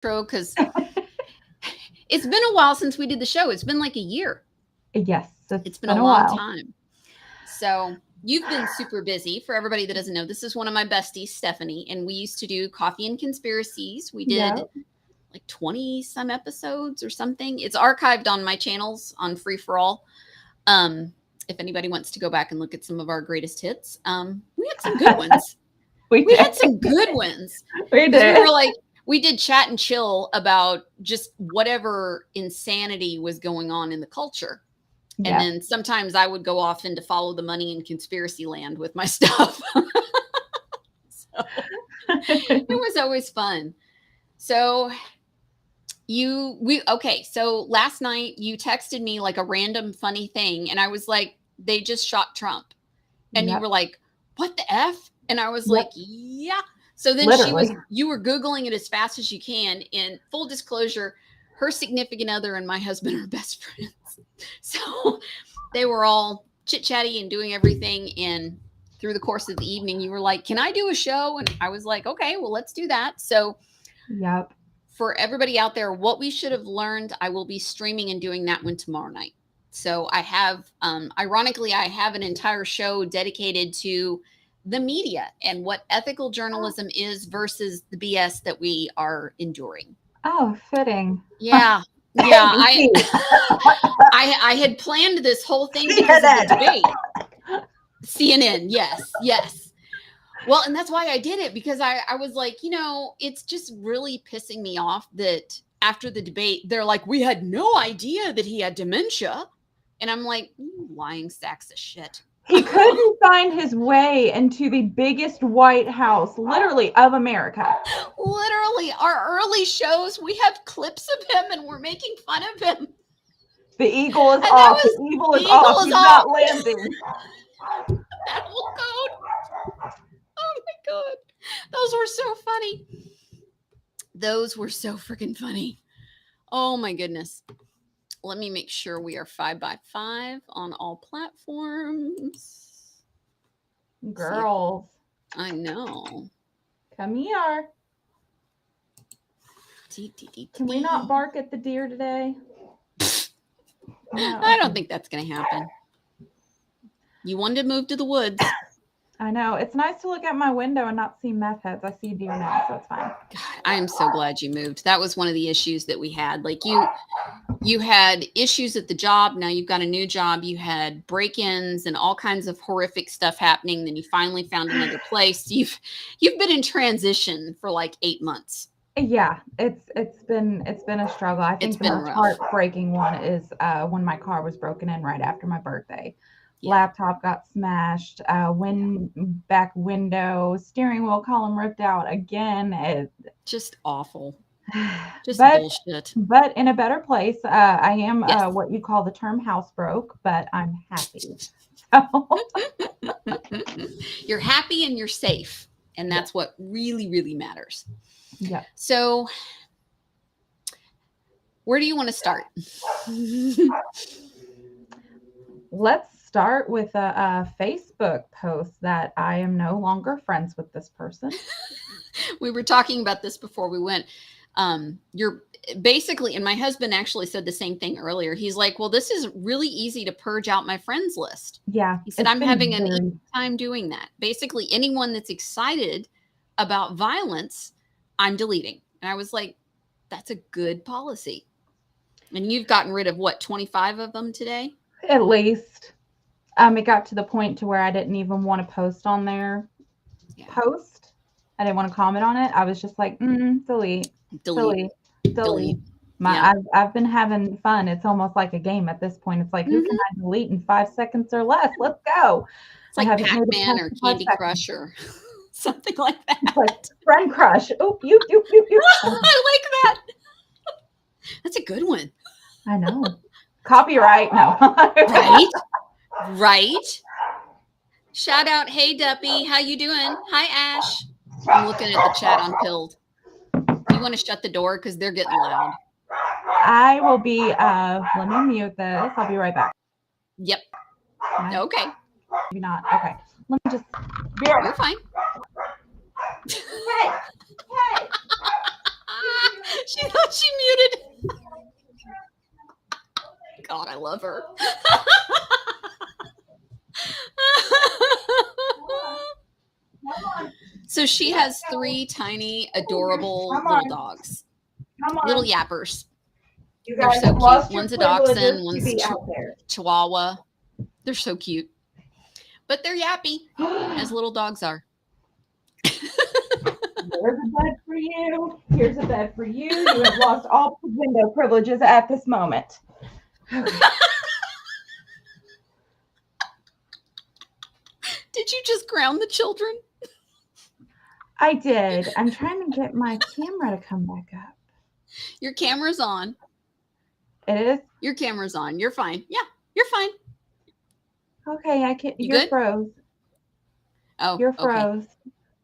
Because it's been a while since we did the show. It's been like a year. Yes, It's it's been a been a long while. time. So you've been super busy. For everybody that doesn't know, this is one of my besties, Stephanie, and we used to do Coffee and Conspiracies. We did Yep. like 20 some episodes or something. It's archived on my channels on Free for All. Um, if anybody wants to go back and look at some of our greatest hits, we had some good ones. We We did. had some good ones We because we did. were like, we did chat and chill about just whatever insanity was going on in the culture. And Yes. then sometimes I would go off into follow the money in conspiracy land with my stuff. So it was always fun. So so last night you texted me like a random funny thing and I was like, they just shot Trump. And you Yep. were like, what the F? And I was like, Yep. yeah. So then Literally. you were Googling it as fast as you can. And full disclosure, her significant other and my husband are best friends. So they were all chit chatty and doing everything. And through the course of the evening, you were like, can I do a show? And I was like, okay, well, let's do that. So Yep. for everybody out there, what we should have learned, I will be streaming and doing that one tomorrow night. So I have, ironically, I have an entire show dedicated to the media and what ethical journalism is versus the BS that we are enduring. Oh, fitting. Yeah. Yeah. I, ABC. I had planned this whole thing because of the CNN. debate. CNN. Yes. Yes. Well, and that's why I did it because I was like, it's just really pissing me off that after the debate, they're like, we had no idea that he had dementia. And I'm like, you lying sacks of shit. He couldn't find his way into the biggest White House, literally, of America. Literally, our early shows, we have clips of him and we're making fun of him. The eagle is And off. The eagle is off. He's not landing. That whole code. Oh my God. Those were so funny. Those were so freaking funny. Oh my goodness. Let me make sure we are 5x5 on all platforms. Girls. I know. Come here. Can we not bark at the deer today? No. I don't think that's going to happen. You wanted to move to the woods. I know. It's nice to look out my window and not see meth heads. I see deer now, so it's fine. God, I am so glad you moved. That was one of the issues that we had. Like you had issues at the job. Now you've got a new job. You had break-ins and all kinds of horrific stuff happening. Then you finally found another place. You've been in transition for like 8 months. Yeah, it's been a struggle. I think the most heartbreaking one is when my car was broken in right after my birthday. Yeah. Laptop got smashed, back window, steering wheel column ripped out again. Just awful. Just bullshit. But in a better place. I am what you call the term housebroke, but I'm happy. So. You're happy and you're safe. And that's what really, really matters. Yeah. So where do you want to start? Let's start with a Facebook post that I am no longer friends with this person. We were talking about this before we went. You're basically, and my husband actually said the same thing earlier. He's like, well, this is really easy to purge out my friends list. Yeah. He said, I'm having an easy time doing that. Basically, anyone that's excited about violence, I'm deleting. And I was like, that's a good policy. And you've gotten rid of what, 25 of them today? At least. It got to the point to where I didn't even want to post on their post. I didn't want to comment on it. I was just like, delete. I've been having fun. It's almost like a game at this point. It's like, who can I delete in 5 seconds or less? Let's go. It's like Pac-Man or Candy Crush or something like that. It's like Friend Crush. Oh, you. I like that. That's a good one. I know. Copyright. No. Right. Shout out. Hey, Duppy. How you doing? Hi, Ash. I'm looking at the chat on Pilled. You want to shut the door because they're getting loud. I will be, let me mute this. I'll be right back. Yep. Okay. Maybe not. Okay. Let me just. You're fine. Hey. She thought she muted. God, I love her. So she has 3 tiny, adorable little dogs. Little yappers. You They're guys so have cute. lost your One's a privileges dachshund, to one's be out there. Chihuahua. They're so cute. But they're yappy, as little dogs are. There's a bed for you. Here's a bed for you. You have lost all window privileges at this moment. Did you just ground the children? I did. I'm trying to get my camera to come back up. Your camera's on. It is? Your camera's on. You're fine. Yeah, you're fine. Okay, I can. You You're good? froze. Oh, You're okay. froze.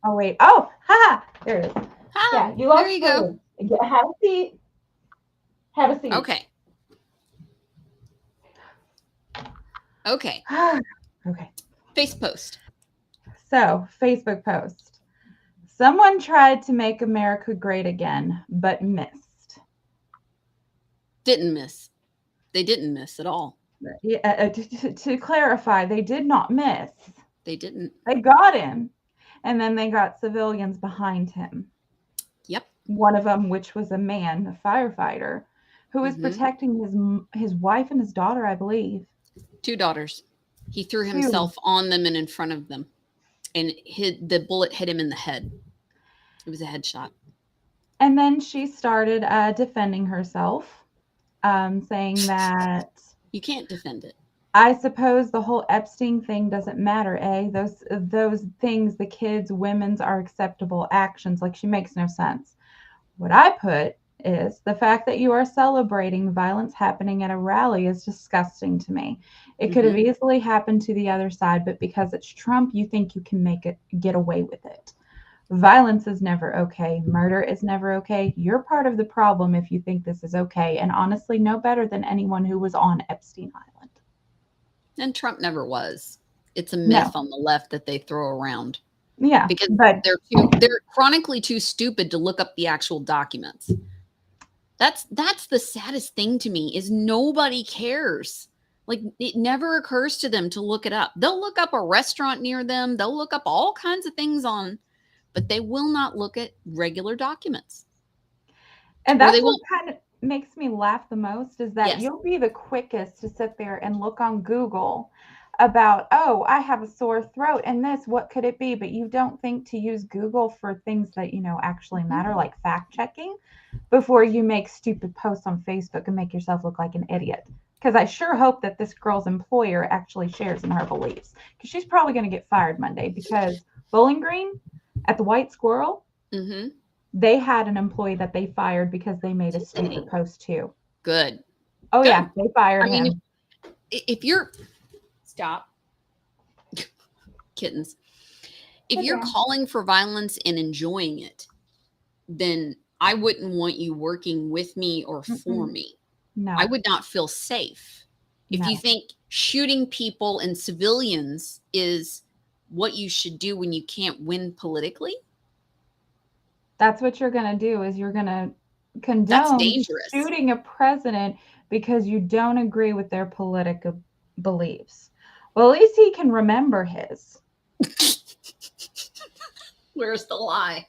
Oh, wait. Oh, haha. There it is. Hi. Yeah, you lost There you go. Have a seat. Have a seat. Okay. Okay. Okay. Face post. So, Facebook post. Someone tried to make America great again, but missed. Didn't miss. They didn't miss at all. Yeah, to clarify, they did not miss. They didn't. They got him, and then they got civilians behind him. Yep. One of them, which was a man, a firefighter, who was protecting his wife and his daughter, I believe. 2 daughters. He threw himself on them and in front of them, and the bullet hit him in the head. It was a headshot. And then she started defending herself, saying that you can't defend it. I suppose the whole Epstein thing doesn't matter, eh? Those things, the kids, women's are acceptable actions. Like, she makes no sense. What I put is the fact that you are celebrating violence happening at a rally is disgusting to me. It could have easily happened to the other side, but because it's Trump, you think you can get away with it. Violence is never okay. Murder is never okay. You're part of the problem if you think this is okay. And honestly, no better than anyone who was on Epstein Island. And Trump never was. It's a myth on the left that they throw around. Yeah. Because they're chronically too stupid to look up the actual documents. That's the saddest thing to me is nobody cares. Like, it never occurs to them to look it up. They'll look up a restaurant near them. They'll look up all kinds of things but they will not look at regular documents. And that's what kind of makes me laugh the most is that you'll be the quickest to sit there and look on Google about, oh, I have a sore throat and what could it be? But you don't think to use Google for things that, actually matter, like fact checking, before you make stupid posts on Facebook and make yourself look like an idiot. Because I sure hope that this girl's employer actually shares in her beliefs, because she's probably going to get fired Monday, because Bowling Green at the White Squirrel, they had an employee that they fired because they made a stupid post too. Good. Oh, good. Yeah, they fired him. If you're... Stop. Kittens. If you're calling for violence and enjoying it, then I wouldn't want you working with me or for me. No. I would not feel safe. If you think shooting people and civilians is what you should do when you can't win politically, that's what you're going to do, is you're going to condone shooting a president because you don't agree with their political beliefs. Well, at least he can remember his. Where's the lie?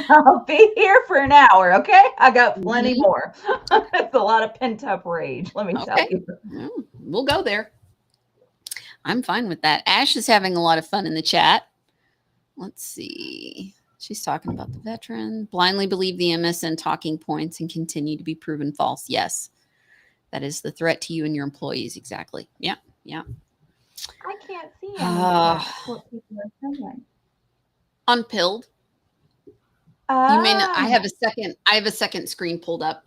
I'll be here for an hour, okay? I got plenty more. It's a lot of pent-up rage, let me tell you. We'll go there. I'm fine with that. Ash is having a lot of fun in the chat. Let's see. She's talking about the veteran. Blindly believe the MSN talking points and continue to be proven false. Yes. That is the threat to you and your employees. Exactly. Yeah. Yeah. I can't see what people are saying. Unpilled. You may not, I have a second screen pulled up.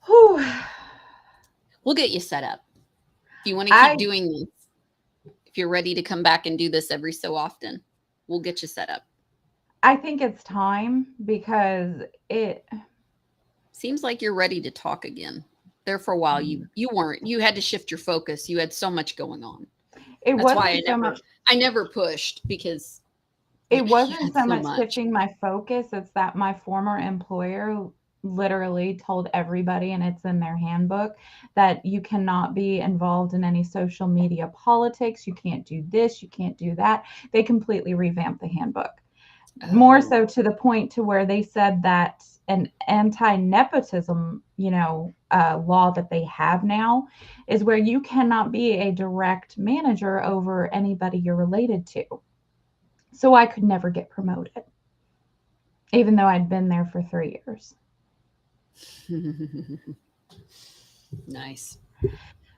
We'll get you set up. If you want to keep doing this, if you're ready to come back and do this every so often, we'll get you set up. I think it's time, because it seems like you're ready to talk again. There for a while, you weren't. You had to shift your focus. You had so much going on. That's why I never pushed, because It wasn't Yeah, so so much much. shifting my focus, it's that my former employer literally told everybody, and it's in their handbook, that you cannot be involved in any social media politics. You can't do this, you can't do that. They completely revamped the handbook. More Oh, so to the point to where they said that an anti-nepotism, law that they have now is where you cannot be a direct manager over anybody you're related to. So I could never get promoted, even though I'd been there for 3 years. nice.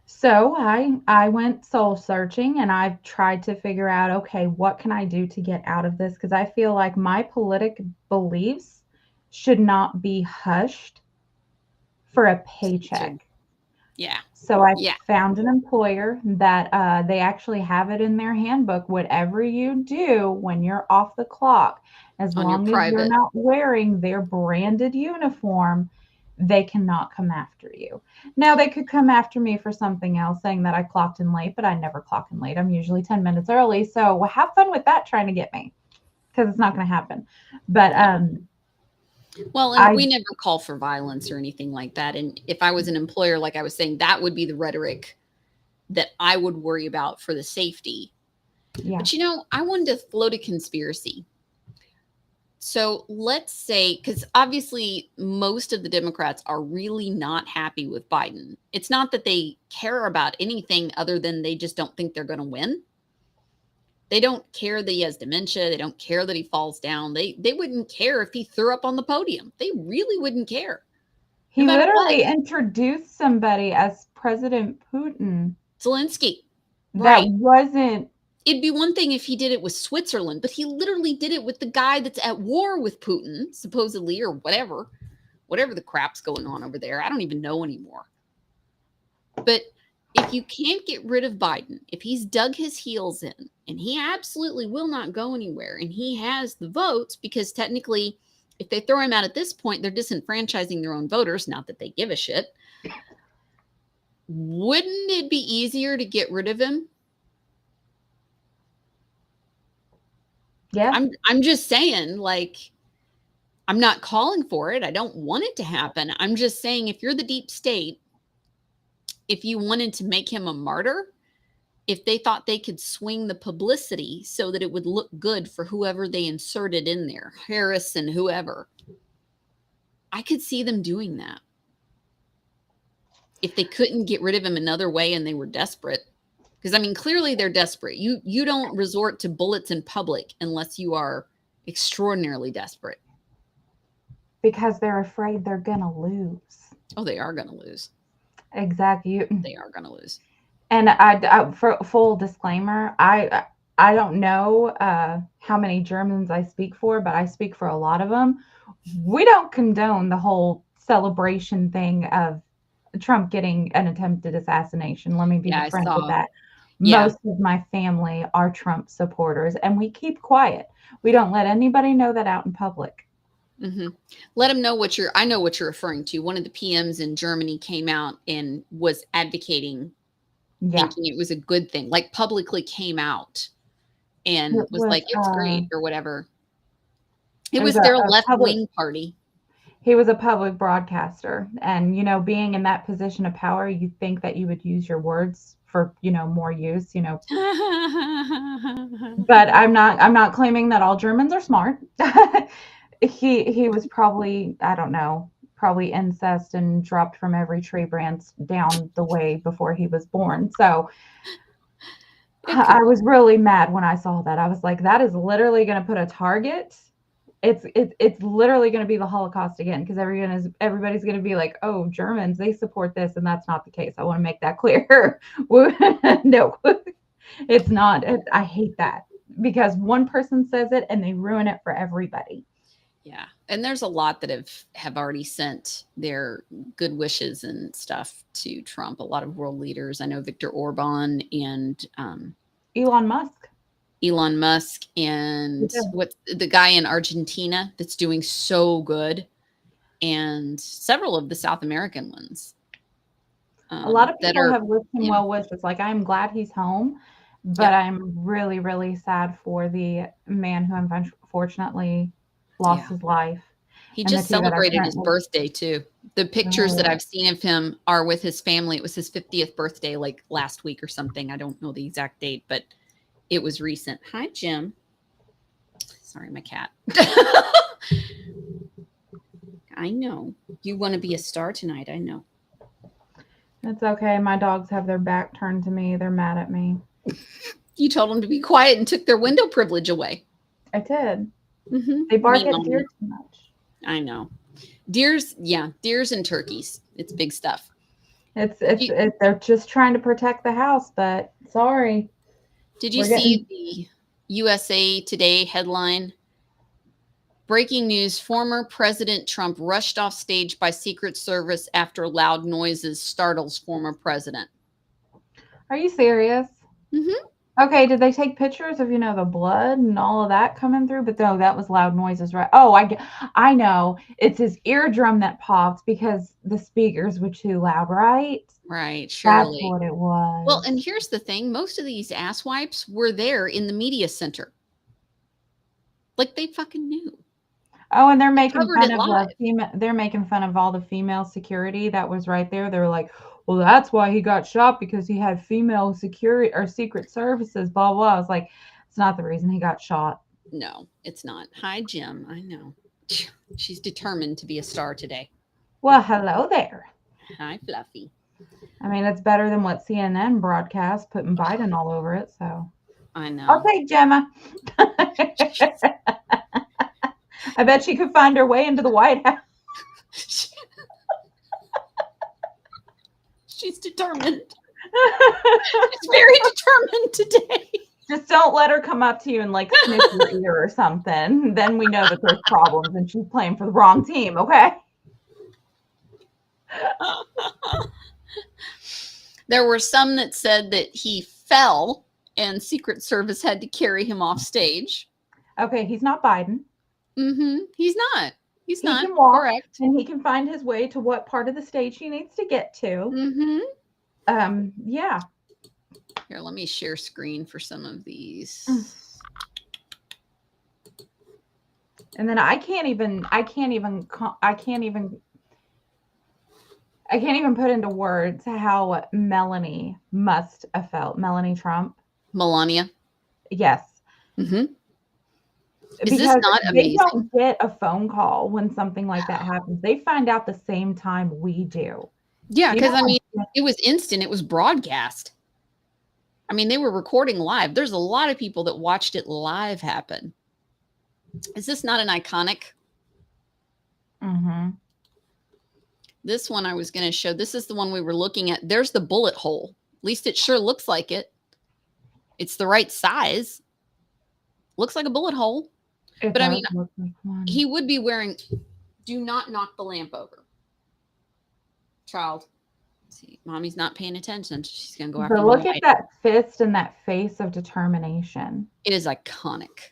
So I went soul searching and I've tried to figure out, okay, what can I do to get out of this? Because I feel like my politic beliefs should not be hushed for a Should, paycheck. yeah, So I yeah, found an employer that they actually have it in their handbook. Whatever you do when you're off the clock, as on your long as you're private. not wearing their branded uniform, they cannot come after you. Now, they could come after me for something else, saying that I clocked in late, but I never clock in late. I'm usually 10 minutes early. So have fun with that trying to get me because it's not going to happen. But Yeah. Well, and I, we never call for violence or anything like that. And if I was an employer, like I was saying, that would be the rhetoric that I would worry about for the safety. yeah, But I wanted to float a conspiracy. So let's say, because obviously most of the Democrats are really not happy with Biden. It's not that they care about anything other than they just don't think they're going to win. They don't care that he has dementia. They don't care that he falls down. They wouldn't care if he threw up on the podium. They really wouldn't care, no he matter what. literally introduced somebody as President Putin Zelensky, that right? wasn't. It'd be one thing if he did it with Switzerland, but he literally did it with the guy that's at war with Putin, supposedly, or whatever the crap's going on over there. I don't even know anymore. But if you can't get rid of Biden, if he's dug his heels in, and he absolutely will not go anywhere, and he has the votes, because technically, if they throw him out at this point, they're disenfranchising their own voters, not that they give a shit. Wouldn't it be easier to get rid of him? Yeah, I'm just saying, like, I'm not calling for it. I don't want it to happen. I'm just saying, if you're the deep state, if you wanted to make him a martyr, if they thought they could swing the publicity so that it would look good for whoever they inserted in there, Harris and whoever, I could see them doing that. If they couldn't get rid of him another way and they were desperate. Because I mean, clearly they're desperate. You don't resort to bullets in public unless you are extraordinarily desperate. because they're afraid they're gonna lose. Oh, they are going to lose. Exactly. They are going to lose. And for full disclaimer, I don't know how many Germans I speak for, but I speak for a lot of them. We don't condone the whole celebration thing of Trump getting an attempted assassination. Let me be Yeah, I frank with saw. that. Yeah. Most of my family are Trump supporters, and we keep quiet. We don't let anybody know that out in public. Mm-hmm. Let them know what I know what you're referring to. One of the PMs in Germany came out and was advocating, Yeah, thinking it was a good thing, like publicly came out and it was was like, it's great or whatever. It it was was their a left public. wing party. He was a public broadcaster, and being in that position of power, you think that you would use your words for more use. But I'm not claiming that all Germans are smart. He was probably, I don't know, probably incest and dropped from every tree branch down the way before he was born. So It could I be. was really mad when I saw that. I was like, that is literally going to put a target. It's literally going to be the Holocaust again, because everybody's going to be like, oh, Germans, they support this, and that's not the case. I want to make that clear. No, it's not. I hate that, because one person says it and they ruin it for everybody. Yeah. And there's a lot that have already sent their good wishes and stuff to Trump. A lot of world leaders. I know Viktor Orban and Elon Musk. Elon Musk and Yeah. what the guy in Argentina that's doing so good, and several of the South American ones A lot of that people are, have wished him yeah. well wishes. Like, I'm glad he's home, But I'm really, really sad for the man who unfortunately lost his life. He just celebrated his birthday too. The pictures that I've seen of him are with his family. It was his 50th birthday, like last week or something. I don't know the exact date, but it was recent. Hi, Jim. Sorry, my cat. I know. You want to be a star tonight. I know. It's okay. My dogs have their back turned to me. They're mad at me. You told them to be quiet and took their window privilege away. I did. Mm-hmm. They bark at deer too much. I know. Deers and turkeys. It's big stuff. They're just trying to protect the house, but sorry. Did you see the USA Today headline? Breaking news, former President Trump rushed off stage by Secret Service after loud noises startles former president. Are you serious? Mm-hmm. Okay, did they take pictures of, the blood and all of that coming through? But no, that was loud noises, right? Oh, I know. It's his eardrum that popped because the speakers were too loud, right? Right, surely. That's what it was. Well, and here's the thing. Most of these asswipes were there in the media center. Like they fucking knew. Oh, and they're making fun of they're making fun of all the female security that was right there. They were like, well, that's why he got shot, because he had female security or secret services, blah, blah. I was like, it's not the reason he got shot. No, it's not. Hi, Jim. I know. She's determined to be a star today. Well, hello there. Hi, Fluffy. I mean, it's better than what CNN broadcast, putting Biden all over it. So I know. I'll take Gemma. I bet she could find her way into the White House. She's determined. She's very determined today. Just don't let her come up to you and like sniff your ear or something. Then we know that there's problems and she's playing for the wrong team, okay? There were some that said that he fell and Secret Service had to carry him off stage. Okay, he's not Biden. Mm-hmm. He's not. He's not. He can walk, correct. And he can find his way to what part of the stage he needs to get to. Mm-hmm. Yeah. Here, let me share screen for some of these. And then I can't even put into words how Melanie must have felt. Melanie Trump. Melania. Yes. Mm-hmm. Is this not amazing? They don't get a phone call when something like that happens. They find out the same time we do. Yeah, because I mean, it was instant. It was broadcast. I mean, they were recording live. There's a lot of people that watched it live happen. Is this not an iconic? Mm-hmm. This one I was going to show. This is the one we were looking at. There's the bullet hole. At least it sure looks like it. It's the right size. Looks like a bullet hole. But I mean, he would be wearing, do not knock the lamp over. Child. See, mommy's not paying attention. She's going to go after But look at that fist and that face of determination. It is iconic.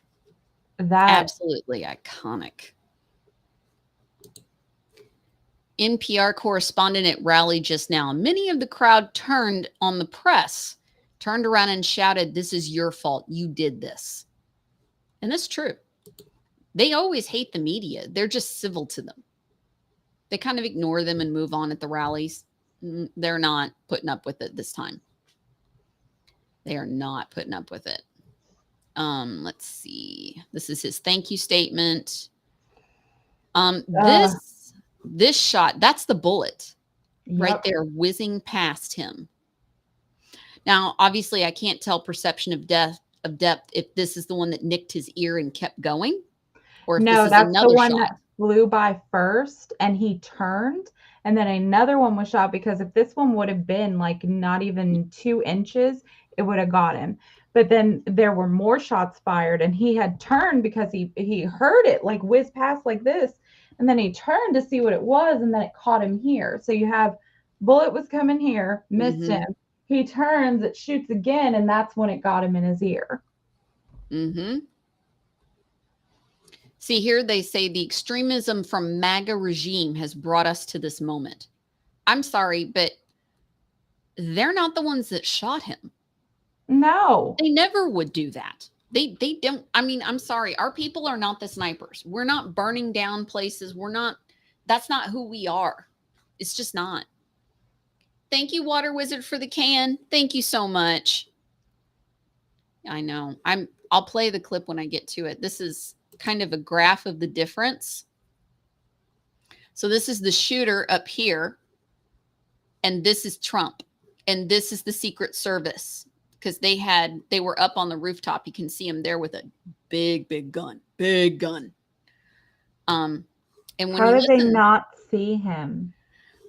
Absolutely iconic. NPR correspondent at rally just now. Many of the crowd turned on the press, turned around and shouted, "This is your fault. You did this." And that's true. They always hate the media. They're just civil to them. They kind of ignore them and move on at the rallies. They're not putting up with it this time. They are not putting up with it. Let's see. This is his thank you statement. This shot, that's the bullet right there whizzing past him. Now, obviously, I can't tell perception of depth if this is the one that nicked his ear and kept going, or if this is that's another the one shot that flew by first and he turned, and then another one was shot, because if this one would have been like not even 2 inches, it would have got him. But then there were more shots fired, and he had turned because he heard it like whiz past like this, and then he turned to see what it was, and then it caught him here. So you have bullet was coming here, missed him. He turns, it shoots again, and that's when it got him in his ear. Mm-hmm. See, here they say the extremism from MAGA regime has brought us to this moment. I'm sorry, but they're not the ones that shot him. No. They never would do that. They don't. I mean, I'm sorry. Our people are not the snipers. We're not burning down places. We're not. That's not who we are. It's just not. Thank you, Water Wizard, for the can. Thank you so much. I know. I'll play the clip when I get to it. This is kind of a graph of the difference. So this is the shooter up here, and this is Trump, and this is the Secret Service, because they were up on the rooftop. You can see him there with a big gun. And when how did they not see him?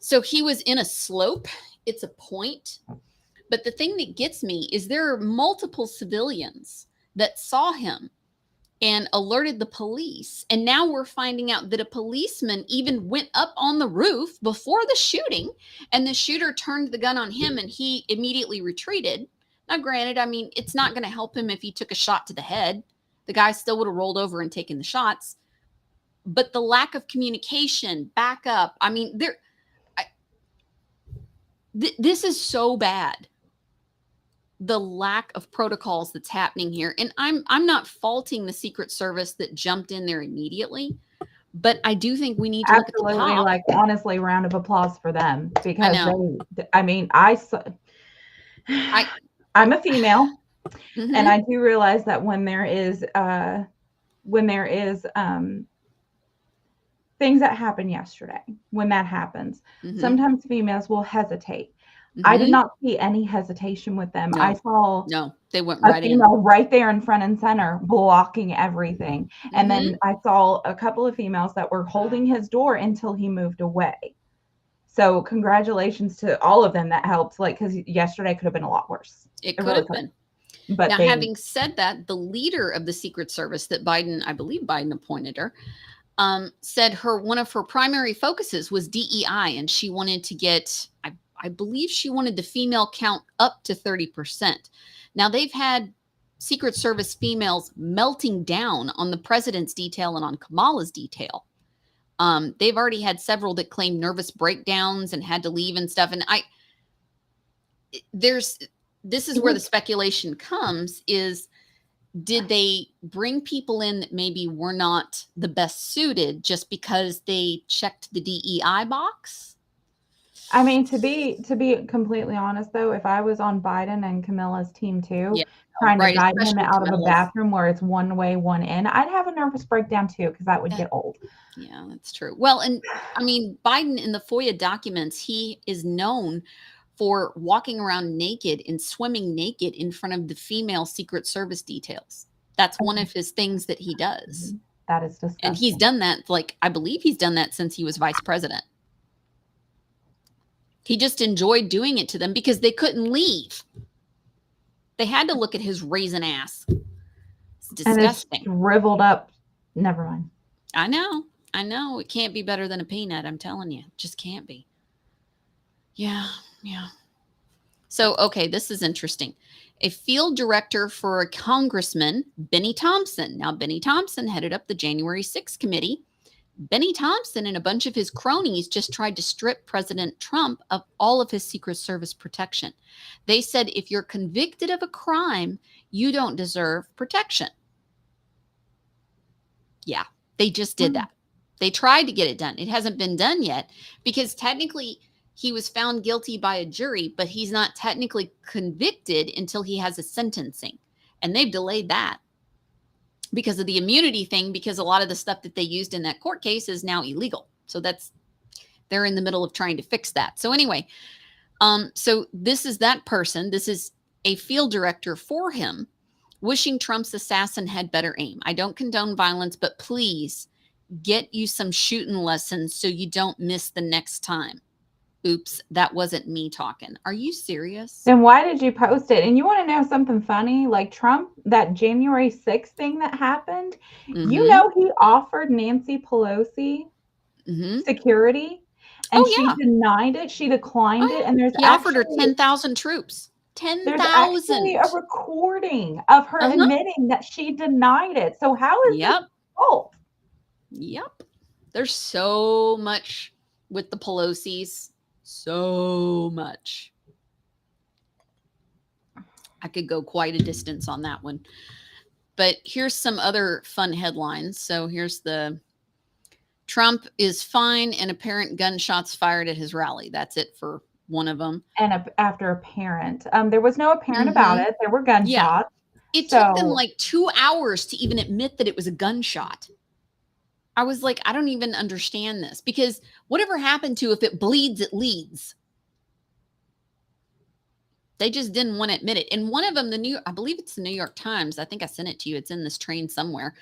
So he was in a slope. It's a point. But the thing that gets me is there are multiple civilians that saw him and alerted the police. And now we're finding out that a policeman even went up on the roof before the shooting, and the shooter turned the gun on him and he immediately retreated. Now, granted, I mean, it's not going to help him if he took a shot to the head. The guy still would have rolled over and taken the shots. But the lack of communication, backup, I mean, this is so bad. The lack of protocols that's happening here. And I'm not faulting the Secret Service that jumped in there immediately, but I do think we need to look at the top. Like, honestly, round of applause for them, because I'm a female, and I do realize that when there is things that happened yesterday, when that happens, sometimes females will hesitate. I did not see any hesitation with them. No. I saw they went right in, right there in front and center, blocking everything. And then I saw a couple of females that were holding his door until he moved away. So congratulations to all of them that helped. Like, because yesterday could have been a lot worse. It could have been. But now, having said that, the leader of the Secret Service that I believe Biden appointed her, said one of her primary focuses was DEI, and she wanted to get, I believe she wanted the female count up to 30%. Now, they've had Secret Service females melting down on the president's detail and on Kamala's detail. They've already had several that claimed nervous breakdowns and had to leave and stuff. And this is where the speculation comes is, did they bring people in that maybe were not the best suited just because they checked the DEI box? I mean, to be completely honest, though, if I was on Biden and Camilla's team too, trying to guide him out of a bathroom where it's one way, one in, I'd have a nervous breakdown too, because that would get old. Yeah, that's true. Well, and I mean, Biden in the FOIA documents, he is known for walking around naked and swimming naked in front of the female Secret Service details. That's one of his things that he does. That is disgusting. And he's done that, I believe he's done that since he was vice president. He just enjoyed doing it to them because they couldn't leave. They had to look at his raisin ass. It's disgusting. And it's shriveled up. Never mind. I know. It can't be better than a peanut. I'm telling you. It just can't be. Yeah. So, okay, this is interesting. A field director for a congressman, Benny Thompson. Now, Benny Thompson headed up the January 6th committee. Benny Thompson and a bunch of his cronies just tried to strip President Trump of all of his Secret Service protection. They said, if you're convicted of a crime, you don't deserve protection. Yeah, they just did that. They tried to get it done. It hasn't been done yet because technically he was found guilty by a jury, but he's not technically convicted until he has a sentencing. And they've delayed that because of the immunity thing, because a lot of the stuff that they used in that court case is now illegal. So they're in the middle of trying to fix that. So anyway, so this is that person. This is a field director for him, wishing Trump's assassin had better aim. I don't condone violence, but please get you some shooting lessons so you don't miss the next time. Oops, that wasn't me talking. Are you serious? Then why did you post it? And you want to know something funny? Like Trump, that January 6th thing that happened, you know, he offered Nancy Pelosi security, and she denied it. She declined it. And he offered her 10,000 troops. 10,000. There's actually a recording of her admitting that she denied it. So how is this fault? Yep. There's so much with the Pelosi's. So much. I could go quite a distance on that one. But here's some other fun headlines. So here's the Trump is fine and apparent gunshots fired at his rally. That's it for one of them. And after apparent, there was no apparent about it. There were gunshots. Yeah. It took them like 2 hours to even admit that it was a gunshot. I was like, I don't even understand this, because whatever happened to if it bleeds, it leads. They just didn't want to admit it. And one of them, I believe it's the New York Times. I think I sent it to you. It's in this train somewhere.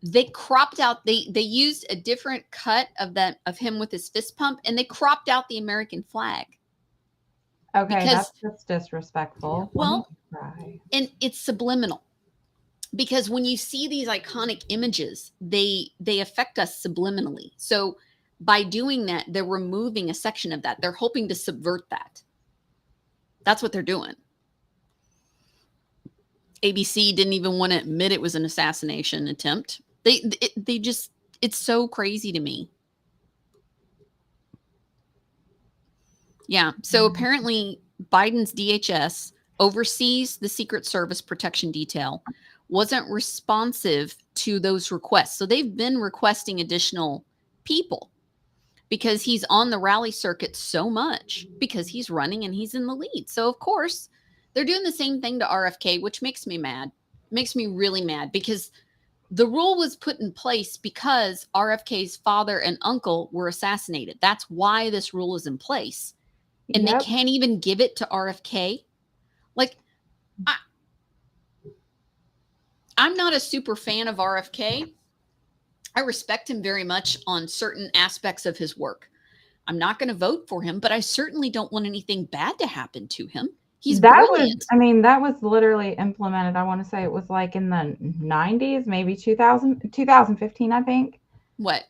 They cropped out, they used a different cut of him with his fist pump, and they cropped out the American flag. Okay, that's just disrespectful. Well, and it's subliminal, because when you see these iconic images, they affect us subliminally. So by doing that, they're removing a section of that. They're hoping to subvert that. That's what they're doing. ABC didn't even want to admit it was an assassination attempt. They just, it's so crazy to me. Yeah. So apparently Biden's DHS oversees the Secret Service protection detail, wasn't responsive to those requests. So they've been requesting additional people because he's on the rally circuit so much, because he's running and he's in the lead. So of course they're doing the same thing to RFK, which makes me mad. Makes me really mad, because the rule was put in place because RFK's father and uncle were assassinated. That's why this rule is in place. And they can't even give it to RFK. Like, I'm not a super fan of RFK. I respect him very much on certain aspects of his work. I'm not going to vote for him, but I certainly don't want anything bad to happen to him. He's brilliant. That was literally implemented. I want to say it was like in the 90s, maybe 2015, I think. What?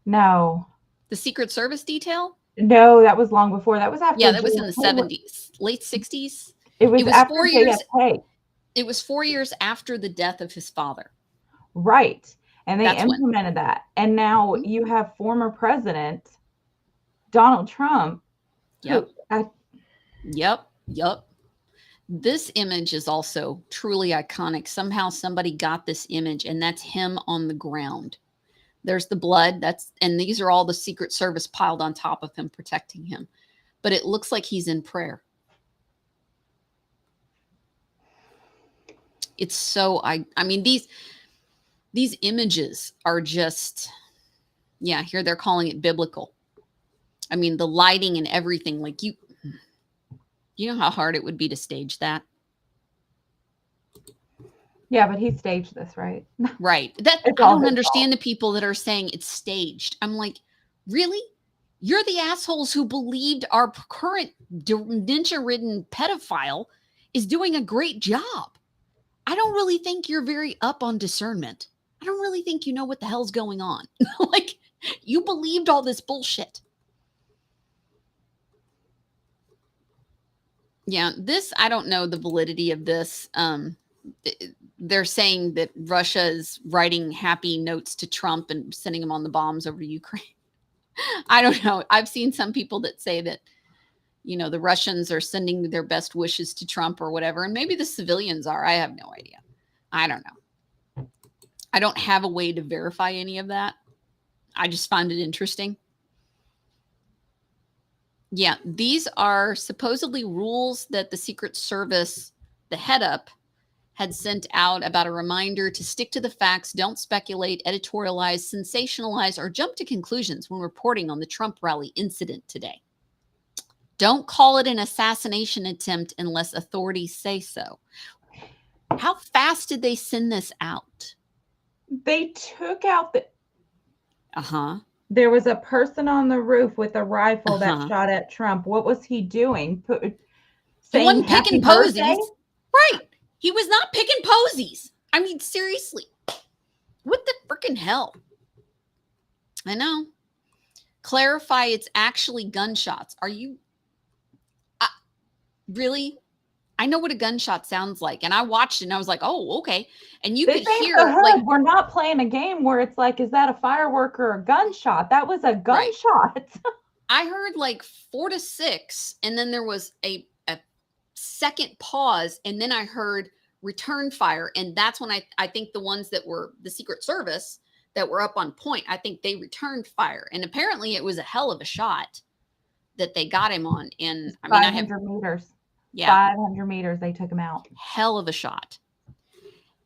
No. The Secret Service detail? No, that was long before. That was after. Yeah, that was in the 70s, late 60s. It was after 4 years. It was 4 years after the death of his father. Right. And they implemented that. And now you have former President Donald Trump. Yep. Yep. This image is also truly iconic. Somehow somebody got this image, and that's him on the ground. There's the blood. And these are all the Secret Service piled on top of him, protecting him. But it looks like he's in prayer. It's so, I mean, these images are just, here they're calling it biblical. I mean, the lighting and everything, like you know how hard it would be to stage that? Yeah, but he staged this, right? Right. I don't understand the people that are saying it's staged. I'm like, really? You're the assholes who believed our current dementia-ridden pedophile is doing a great job. I don't really think you're very up on discernment. I don't really think you know what the hell's going on. Like, you believed all this bullshit. Yeah, I don't know the validity of this. They're saying that Russia is writing happy notes to Trump and sending him on the bombs over Ukraine. I don't know. I've seen some people that say that, the Russians are sending their best wishes to Trump or whatever. And maybe the civilians are. I have no idea. I don't know. I don't have a way to verify any of that. I just find it interesting. Yeah, these are supposedly rules that the Secret Service, the head up, had sent out about a reminder to stick to the facts, don't speculate, editorialize, sensationalize, or jump to conclusions when reporting on the Trump rally incident today. Don't call it an assassination attempt unless authorities say so. How fast did they send this out? They took out the... There was a person on the roof with a rifle that shot at Trump. What was he doing? He wasn't picking posies. Right. He was not picking posies. I mean, seriously. What the freaking hell? I know. Clarify, it's actually gunshots. Are you... really? I know what a gunshot sounds like. And I watched it and I was like, oh, okay. And you could hear, like, we're not playing a game where it's like, is that a firework or a gunshot? That was a gunshot. I heard like 4 to 6. And then there was a second pause, and then I heard return fire. And that's when I think the ones that were the Secret Service that were up on point, I think they returned fire. And apparently it was a hell of a shot that they got him on. And I mean, 500 meters. Yeah. 500 meters, they took him out. Hell of a shot.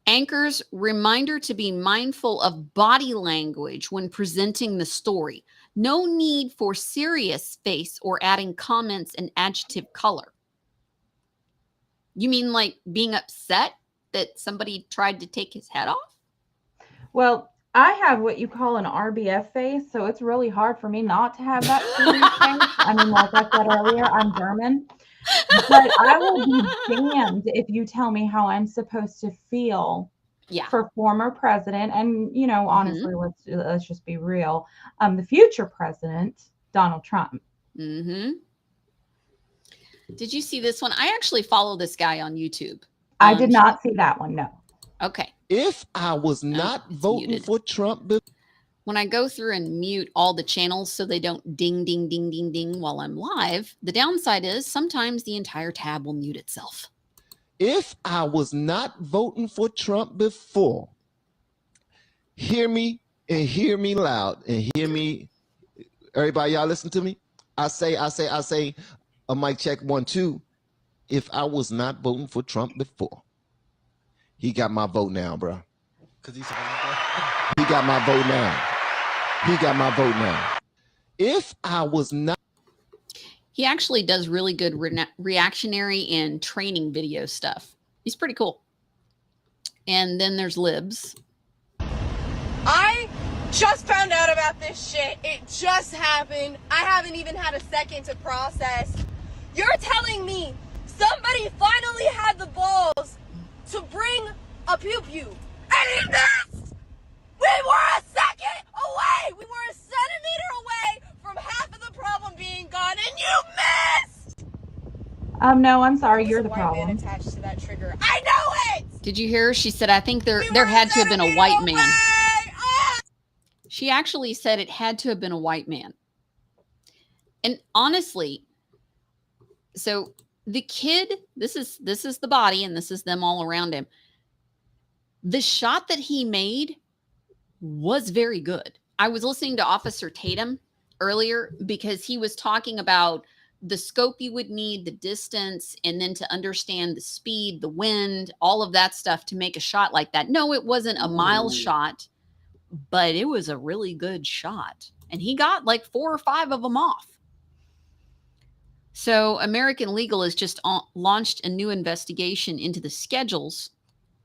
Anchor's reminder to be mindful of body language when presenting the story. No need for serious face or adding comments and adjective color. You mean like being upset that somebody tried to take his head off? Well, I have what you call an RBF face, so it's really hard for me not to have that serious face. I mean, like I said earlier, I'm German. But I will be damned if you tell me how I'm supposed to feel for former president. And, you know, honestly, let's just be real. The future president, Donald Trump. Mm-hmm. Did you see this one? I actually follow this guy on YouTube. I did not see that one, no. Okay. If I was not voting for Trump. When I go through and mute all the channels so they don't ding, ding, ding, ding, ding while I'm live, the downside is sometimes the entire tab will mute itself. If I was not voting for Trump before, hear me and hear me loud and hear me. Everybody, y'all listen to me. I say, a mic check 1, 2. If I was not voting for Trump before, he got my vote now, bro. He got my vote now. He got my vote now. If I was not. He actually does really good reactionary and training video stuff. He's pretty cool. And then there's Libs. I just found out about this shit. It just happened. I haven't even had a second to process. You're telling me somebody finally had the balls to bring a pew-pew, and he missed! We were a second away! We were a centimeter away from half of the problem being gone, and you missed! No, I'm sorry, you're the problem. Attached to that trigger. I know it! Did you hear her? She said, I think there had to have been a white man. She actually said it had to have been a white man. And honestly, so the kid, this is the body and this is them all around him. The shot that he made was very good. I was listening to Officer Tatum earlier because he was talking about the scope you would need, the distance, and then to understand the speed, the wind, all of that stuff to make a shot like that. No, it wasn't a mile shot, but it was a really good shot. And he got like 4 or 5 of them off. So American Legal has just launched a new investigation into the schedules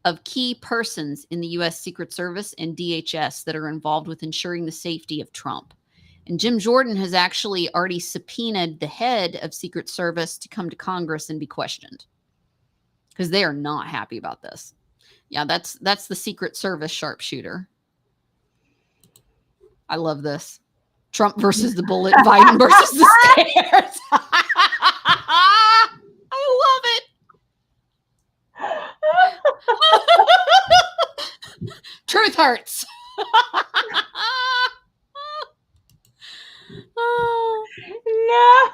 of key persons in the U.S. Secret Service and DHS that are involved with ensuring the safety of Trump. And Jim Jordan has actually already subpoenaed the head of Secret Service to come to Congress and be questioned because they are not happy about this. Yeah, that's the Secret Service sharpshooter. I love this. Trump versus the bullet, Biden versus the stairs. I love it. Truth hurts. No.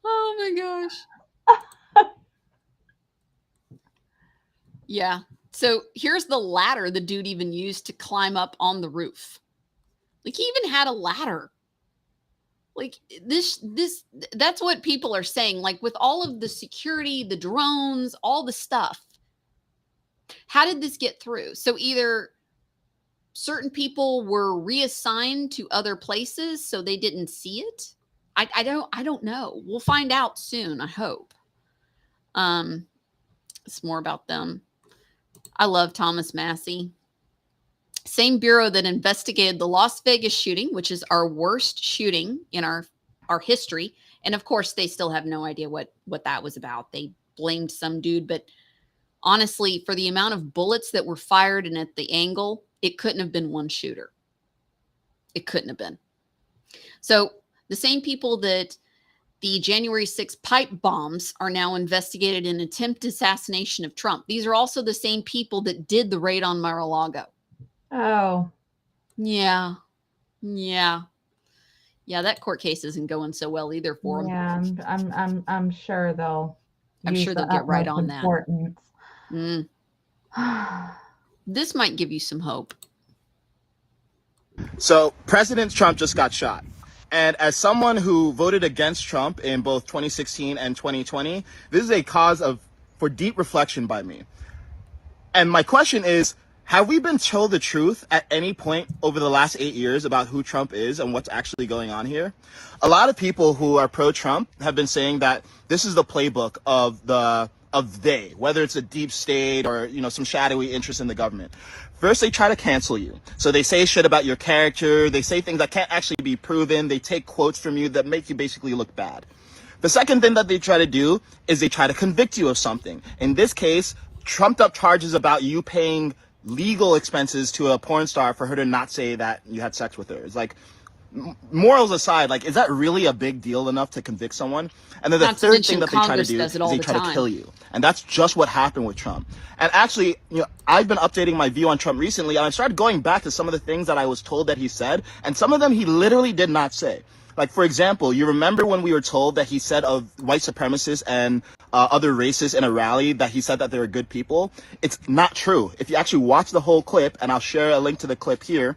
Oh my gosh. Yeah. So here's the ladder the dude even used to climb up on the roof. Like he even had a ladder. Like that's what people are saying. Like with all of the security, the drones, all the stuff. How did this get through? So either certain people were reassigned to other places so they didn't see it. I don't know. We'll find out soon, I hope. It's more about them. I love Thomas Massey. Same bureau that investigated the Las Vegas shooting, which is our worst shooting in our history. And of course, they still have no idea what that was about. They blamed some dude, but honestly, for the amount of bullets that were fired and at the angle, it couldn't have been one shooter. It couldn't have been. So the same people that the January 6th pipe bombs are now investigated in attempted assassination of Trump. These are also the same people that did the raid on Mar-a-Lago. Oh. Yeah. Yeah. Yeah, that court case isn't going so well either for them. Yeah, I'm sure they'll. I'm sure they'll get right on that. This might give you some hope. So President Trump just got shot. And as someone who voted against Trump in both 2016 and 2020, this is a cause for deep reflection by me. And my question is, have we been told the truth at any point over the last 8 years about who Trump is and what's actually going on here? A lot of people who are pro-Trump have been saying that this is the playbook of they, whether it's a deep state or, some shadowy interest in the government. First, they try to cancel you. So they say shit about your character. They say things that can't actually be proven. They take quotes from you that make you basically look bad. The second thing that they try to do is they try to convict you of something. In this case, trumped up charges about you paying legal expenses to a porn star for her to not say that you had sex with her. It's like, morals aside, like, is that really a big deal enough to convict someone? And then the third thing that they try to do is they try to kill you. And that's just what happened with Trump. And actually, I've been updating my view on Trump recently, and I started going back to some of the things that I was told that he said, and some of them he literally did not say. Like, for example, you remember when we were told that he said of white supremacists and other racists in a rally that he said that they were good people? It's not true. If you actually watch the whole clip, and I'll share a link to the clip here,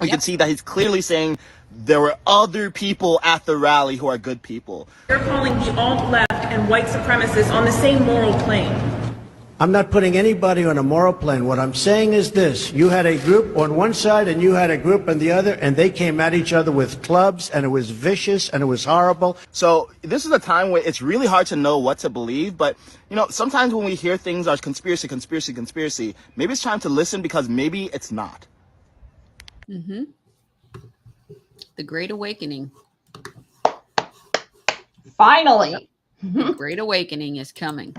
you can see that he's clearly saying there were other people at the rally who are good people. You're calling the alt-left and white supremacists on the same moral plane. I'm not putting anybody on a moral plane. What I'm saying is this. You had a group on one side and you had a group on the other, and they came at each other with clubs, and it was vicious and it was horrible. So this is a time where it's really hard to know what to believe. But, sometimes when we hear things are conspiracy, maybe it's time to listen because maybe it's not. Mm-hmm. The Great Awakening. Finally. The Great Awakening is coming.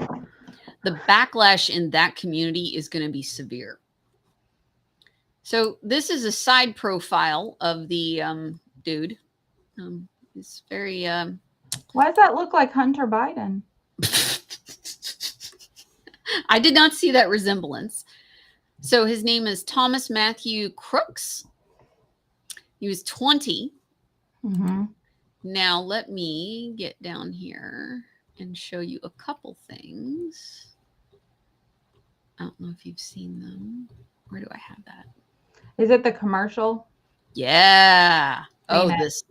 The backlash in that community is going to be severe. So this is a side profile of the dude. It's very... Why does that look like Hunter Biden? I did not see that resemblance. So his name is Thomas Matthew Crooks. He was 20. Mm-hmm. Now let me get down here and show you a couple things. I don't know if you've seen them. Where do I have that? Is it the commercial? Yeah. This.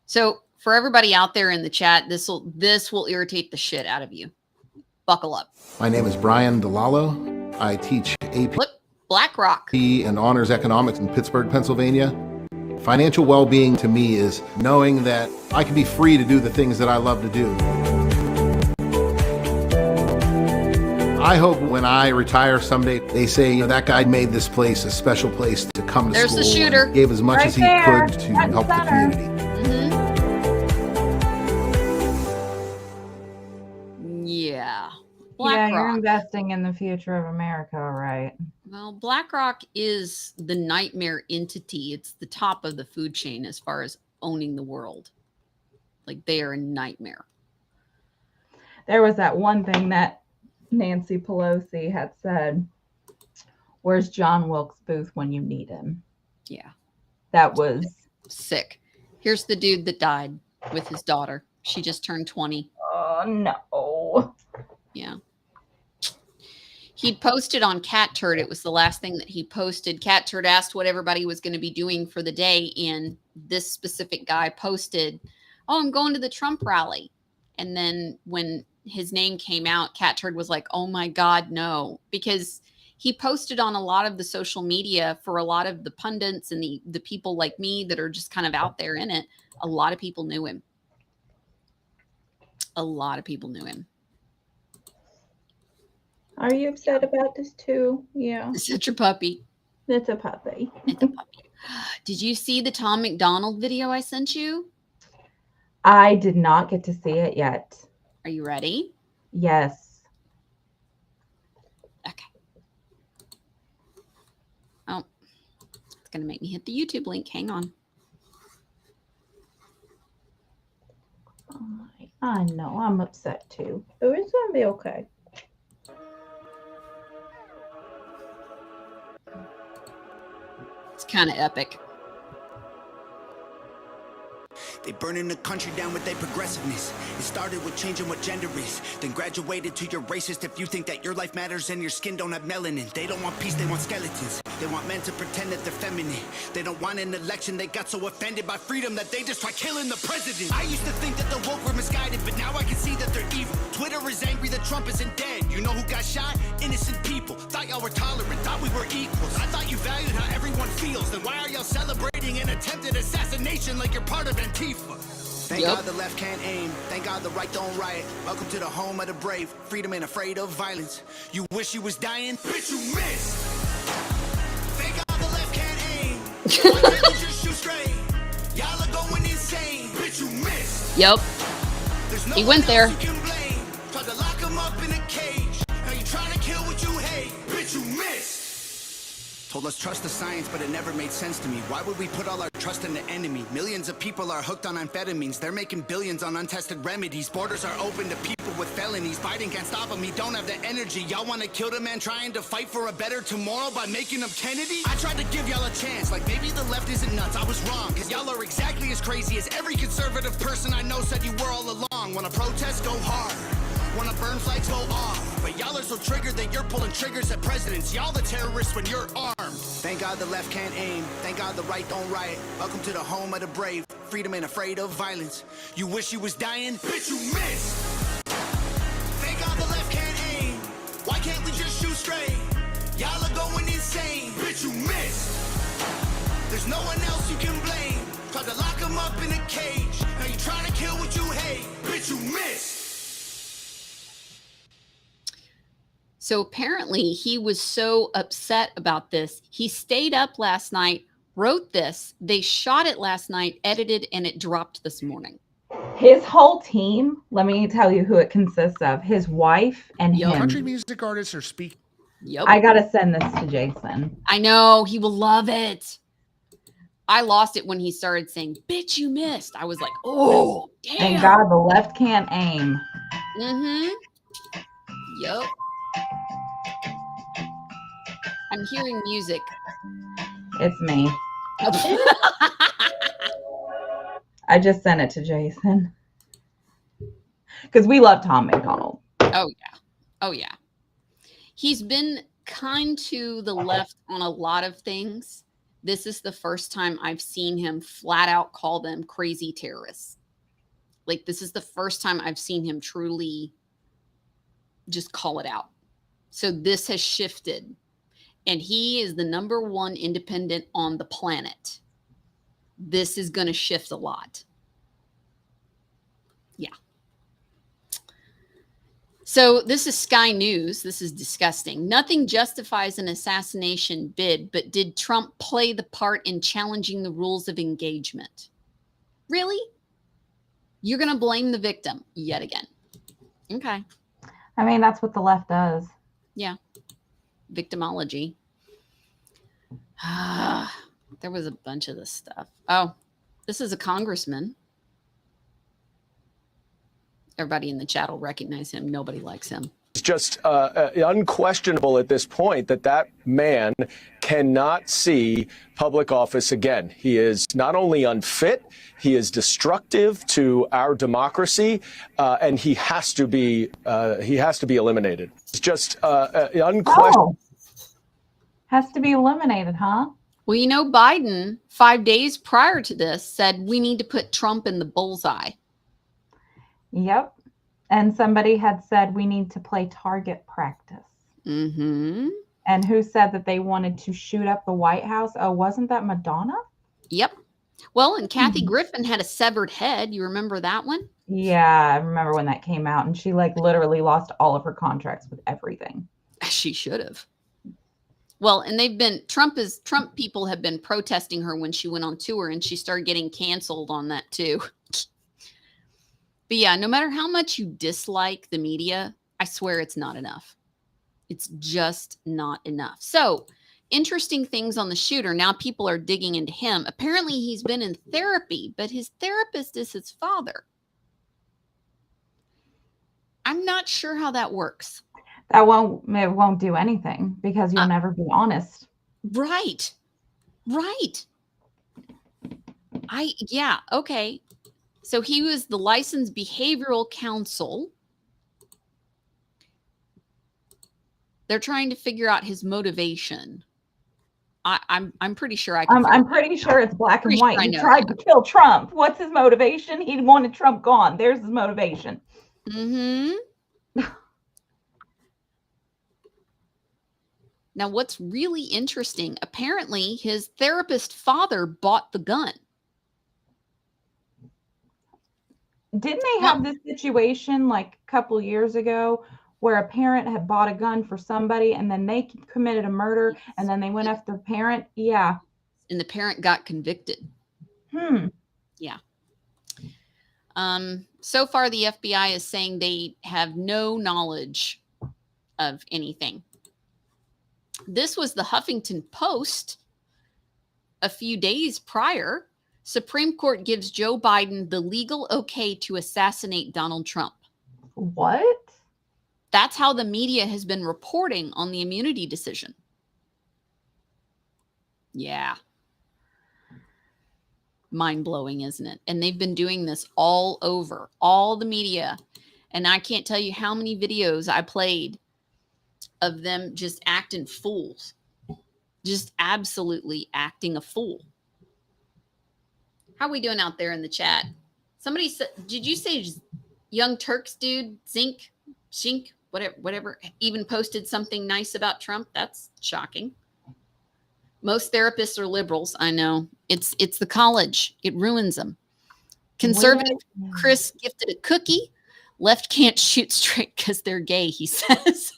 So for everybody out there in the chat, this will irritate the shit out of you. Buckle up. My name is Brian DeLallo. I teach AP BlackRock and Honors Economics in Pittsburgh, Pennsylvania. Financial well-being to me is knowing that I can be free to do the things that I love to do. I hope when I retire someday, they say, that guy made this place a special place to come to There's school. the shooter. Gave as much Right as he there. could to Front help the center. community. Mm-hmm. Yeah. Yeah, you're BlackRock. investing in the future of America, right? Well, BlackRock is the nightmare entity. It's the top of the food chain as far as owning the world. Like, they are a nightmare. There was that one thing that Nancy Pelosi had said, where's John Wilkes Booth when you need him? Yeah. That was sick. Here's the dude that died with his daughter. She just turned 20. Oh, no. Yeah. He posted on Cat Turd. It was the last thing that he posted. Cat Turd asked what everybody was going to be doing for the day. And this specific guy posted, I'm going to the Trump rally. And then when his name came out, Cat Turd was like, oh my God, no. Because he posted on a lot of the social media for a lot of the pundits and the people like me that are just kind of out there in it. A lot of people knew him. A lot of people knew him. Are you upset about this too? Yeah. Such a puppy. It's a puppy. It's a puppy. Did you see the Tom McDonald video I sent you? I did not get to see it yet. Are you ready? Yes. Okay. Oh, it's going to make me hit the YouTube link. Hang on. Oh, I know. I'm upset too. But it's going to be okay. It's kind of epic. They burning the country down with their progressiveness. It started with changing what gender is, then graduated to you're racist if you think that your life matters and your skin don't have melanin. They don't want peace, they want skeletons. They want men to pretend that they're feminine. They don't want an election, they got so offended by freedom that they just try killing the president. I used to think that the woke were misguided, but now I can see that they're evil. Twitter is angry that Trump isn't dead. You know who got shot? Innocent people. Thought y'all were tolerant, thought we were equals. I thought you valued how everyone feels. Then why are y'all celebrating an attempted assassination like you're part of Antifa? Thank God the left can't aim. Thank God the right don't riot. Welcome to the home of the brave. Freedom ain't afraid of violence. You wish you was dying? Bitch, you missed. Thank God the left can't aim. Why can't you just shoot straight? Y'all are going insane. Bitch, you missed. Yep. No he went there. Tried to lock him up in a cage. Now you trying to kill what you hate. Bitch, you missed. Told us trust the science, but it never made sense to me. Why would we put all our trust in the enemy? Millions of people are hooked on amphetamines. They're making billions on untested remedies. Borders are open to people with felonies. Biden can't stop them, he don't have the energy. Y'all want to kill the man trying to fight for a better tomorrow by making him Kennedy? I tried to give y'all a chance, like maybe the left isn't nuts. I was wrong, cause y'all are exactly as crazy as every conservative person I know said you were all along. Wanna protest, go hard. Wanna burn flags, go off. But y'all are so triggered that you're pulling triggers at presidents. Y'all the terrorists when you're armed. Thank God the left can't aim. Thank God the right don't riot. Welcome to the home of the brave. Freedom ain't afraid of violence. You wish you was dying? Bitch, you missed. Thank God the left can't aim. Why can't we just shoot straight? Y'all are going insane. Bitch, you missed. There's no one else you can blame. Tried to lock him up in a cage. Now you trying to kill what you hate. Bitch, you missed. So apparently he was so upset about this. He stayed up last night, wrote this. They shot it last night, edited, and it dropped this morning. His whole team, let me tell you who it consists of. His wife and him. Country music artists are speaking. Yep. I got to send this to Jason. I know. He will love it. I lost it when he started saying, bitch, you missed. I was like, oh, damn. Thank God the left can't aim. Mm-hmm. Yep. I'm hearing music. It's me. I just sent it to Jason. Because we love Tom McDonald. Oh, yeah. Oh, yeah. He's been kind to the left on a lot of things. This is the first time I've seen him flat out call them crazy terrorists. Like, this is the first time I've seen him truly just call it out. So this has shifted. And he is the #1 independent on the planet. This is going to shift a lot. Yeah. So this is Sky News. This is disgusting. Nothing justifies an assassination bid, but did Trump play the part in challenging the rules of engagement? Really? You're going to blame the victim yet again. Okay. I mean, that's what the left does. Yeah. Victimology. There was a bunch of this stuff. Oh, this is a congressman. Everybody in the chat will recognize him. Nobody likes him. It's just unquestionable at this point that that man cannot see public office again. He is not only unfit, he is destructive to our democracy, and he has to be eliminated. It's just unquestionable. Oh. Has to be eliminated, huh? Well, you know, Biden, 5 days prior to this, said we need to put Trump in the bullseye. Yep. And somebody had said we need to play target practice. Mm-hmm. And who said that they wanted to shoot up the White House? Oh, wasn't that Madonna? Yep. Well, and Kathy Griffin had a severed head. You remember that one? Yeah, I remember when that came out. And she like literally lost all of her contracts with everything. She should have. Well, and Trump people have been protesting her when she went on tour, and she started getting canceled on that too. But yeah, no matter how much you dislike the media, I swear it's not enough. It's just not enough. So interesting things on the shooter. Now people are digging into him. Apparently he's been in therapy, but his therapist is his father. I'm not sure how that works. It won't do anything because you'll never be honest. Right. Okay. So he was the licensed behavioral counsel. They're trying to figure out his motivation. I'm pretty sure I can. I'm pretty sure it's black and white. Sure He tried to kill Trump. What's his motivation? He wanted Trump gone. There's his motivation. Mm-hmm. Now, what's really interesting, apparently his therapist father bought the gun. Didn't they have this situation like a couple years ago where a parent had bought a gun for somebody and then they committed a murder and then they went after the parent? Yeah. And the parent got convicted. Yeah. So far, the FBI is saying they have no knowledge of anything. This was the Huffington Post a few days prior. Supreme Court gives Joe Biden the legal okay to assassinate Donald Trump. What? That's how the media has been reporting on the immunity decision. Yeah. Mind-blowing, isn't it? And they've been doing this all over, all the media. And I can't tell you how many videos I played of them just acting fools. Just absolutely acting a fool. How are we doing out there in the chat? Somebody said, did you say Young Turks dude, Shink, whatever, even posted something nice about Trump? That's shocking. Most therapists are liberals. I know. It's the college. It ruins them. Conservative Chris gifted a cookie. Left can't shoot straight because they're gay, he says.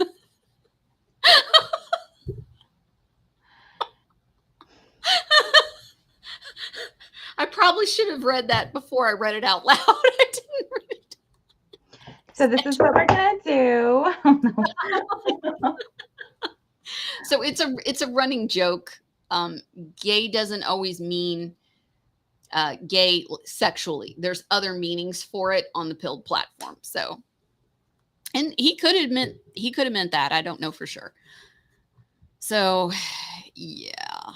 I probably should have read that before I read it out loud. I didn't read it. So this is what we're gonna do. So it's a running joke. Gay doesn't always mean gay sexually. There's other meanings for it on the Pilled platform. So, and he could have meant that. I don't know for sure. So, yeah.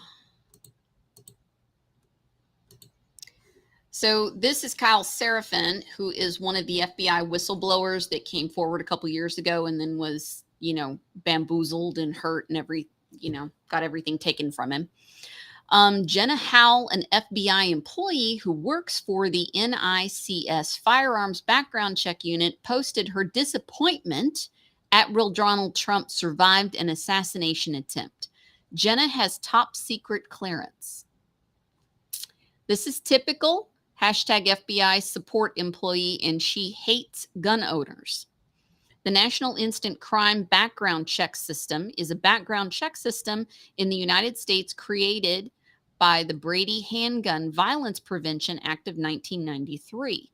So this is Kyle Seraphin, who is one of the FBI whistleblowers that came forward a couple years ago and then was, bamboozled and hurt and got everything taken from him. Jenna Howell, an FBI employee who works for the NICS Firearms Background Check Unit, posted her disappointment at Real Donald Trump survived an assassination attempt. Jenna has top secret clearance. This is typical. #FBI support employee, and she hates gun owners. The National Instant Crime Background Check System is a background check system in the United States created by the Brady Handgun Violence Prevention Act of 1993.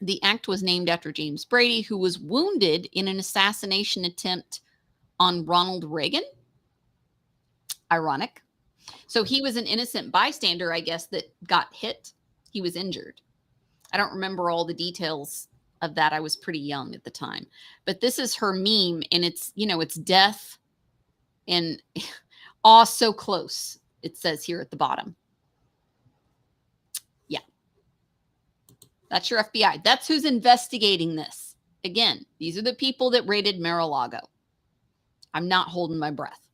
The act was named after James Brady, who was wounded in an assassination attempt on Ronald Reagan. Ironic. So he was an innocent bystander, I guess, that got hit. He was injured. I don't remember all the details of that. I was pretty young at the time. But this is her meme, and it's, it's death and awe so close, it says here at the bottom. Yeah. That's your FBI. That's who's investigating this. Again, these are the people that raided Mar-a-Lago. I'm not holding my breath.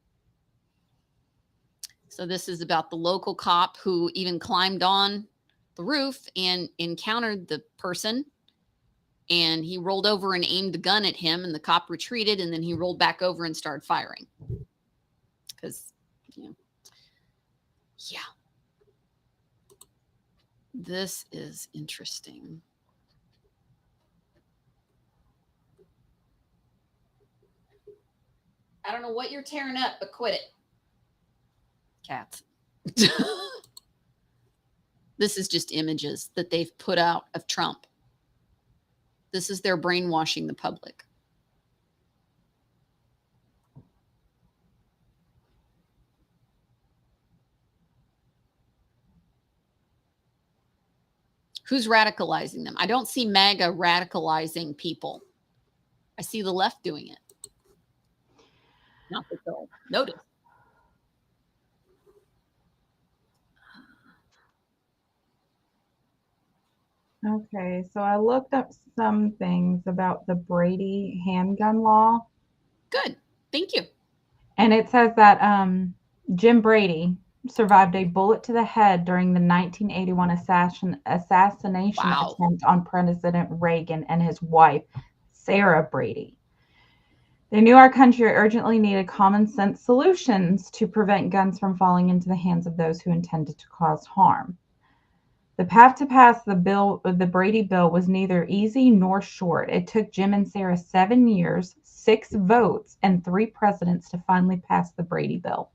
So this is about the local cop who even climbed on the roof and encountered the person, and he rolled over and aimed the gun at him, and the cop retreated, and then he rolled back over and started firing. Because, yeah. This is interesting. I don't know what you're tearing up, but quit it. Cats. This is just images that they've put out of Trump. This is their brainwashing the public. Who's radicalizing them? I don't see MAGA radicalizing people. I see the left doing it. Not that they'll notice. Okay, so I looked up some things about the Brady handgun law. Good. Thank you. And it says that Jim Brady survived a bullet to the head during the 1981 assassination Wow. attempt on President Reagan and his wife, Sarah Brady. They knew our country urgently needed common sense solutions to prevent guns from falling into the hands of those who intended to cause harm. The path to pass the Brady bill was neither easy nor short. It took Jim and Sarah 7 years, 6 votes, and 3 presidents to finally pass the Brady bill.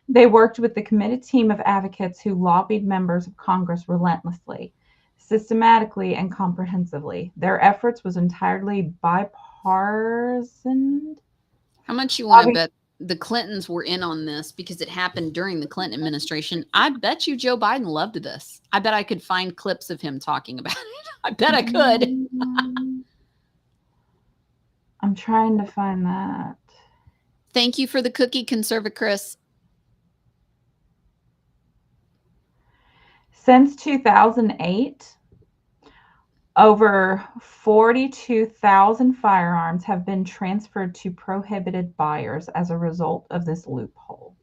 They worked with the committed team of advocates who lobbied members of Congress relentlessly, systematically, and comprehensively. Their efforts was entirely bipartisan. How much you want to bet the Clintons were in on this because it happened during the Clinton administration? I bet you Joe Biden loved this. I bet I could find clips of him talking about it. I bet I could. I'm trying to find that. Thank you for the cookie, Conserva Chris. Since 2008, over 42,000 firearms have been transferred to prohibited buyers as a result of this loophole.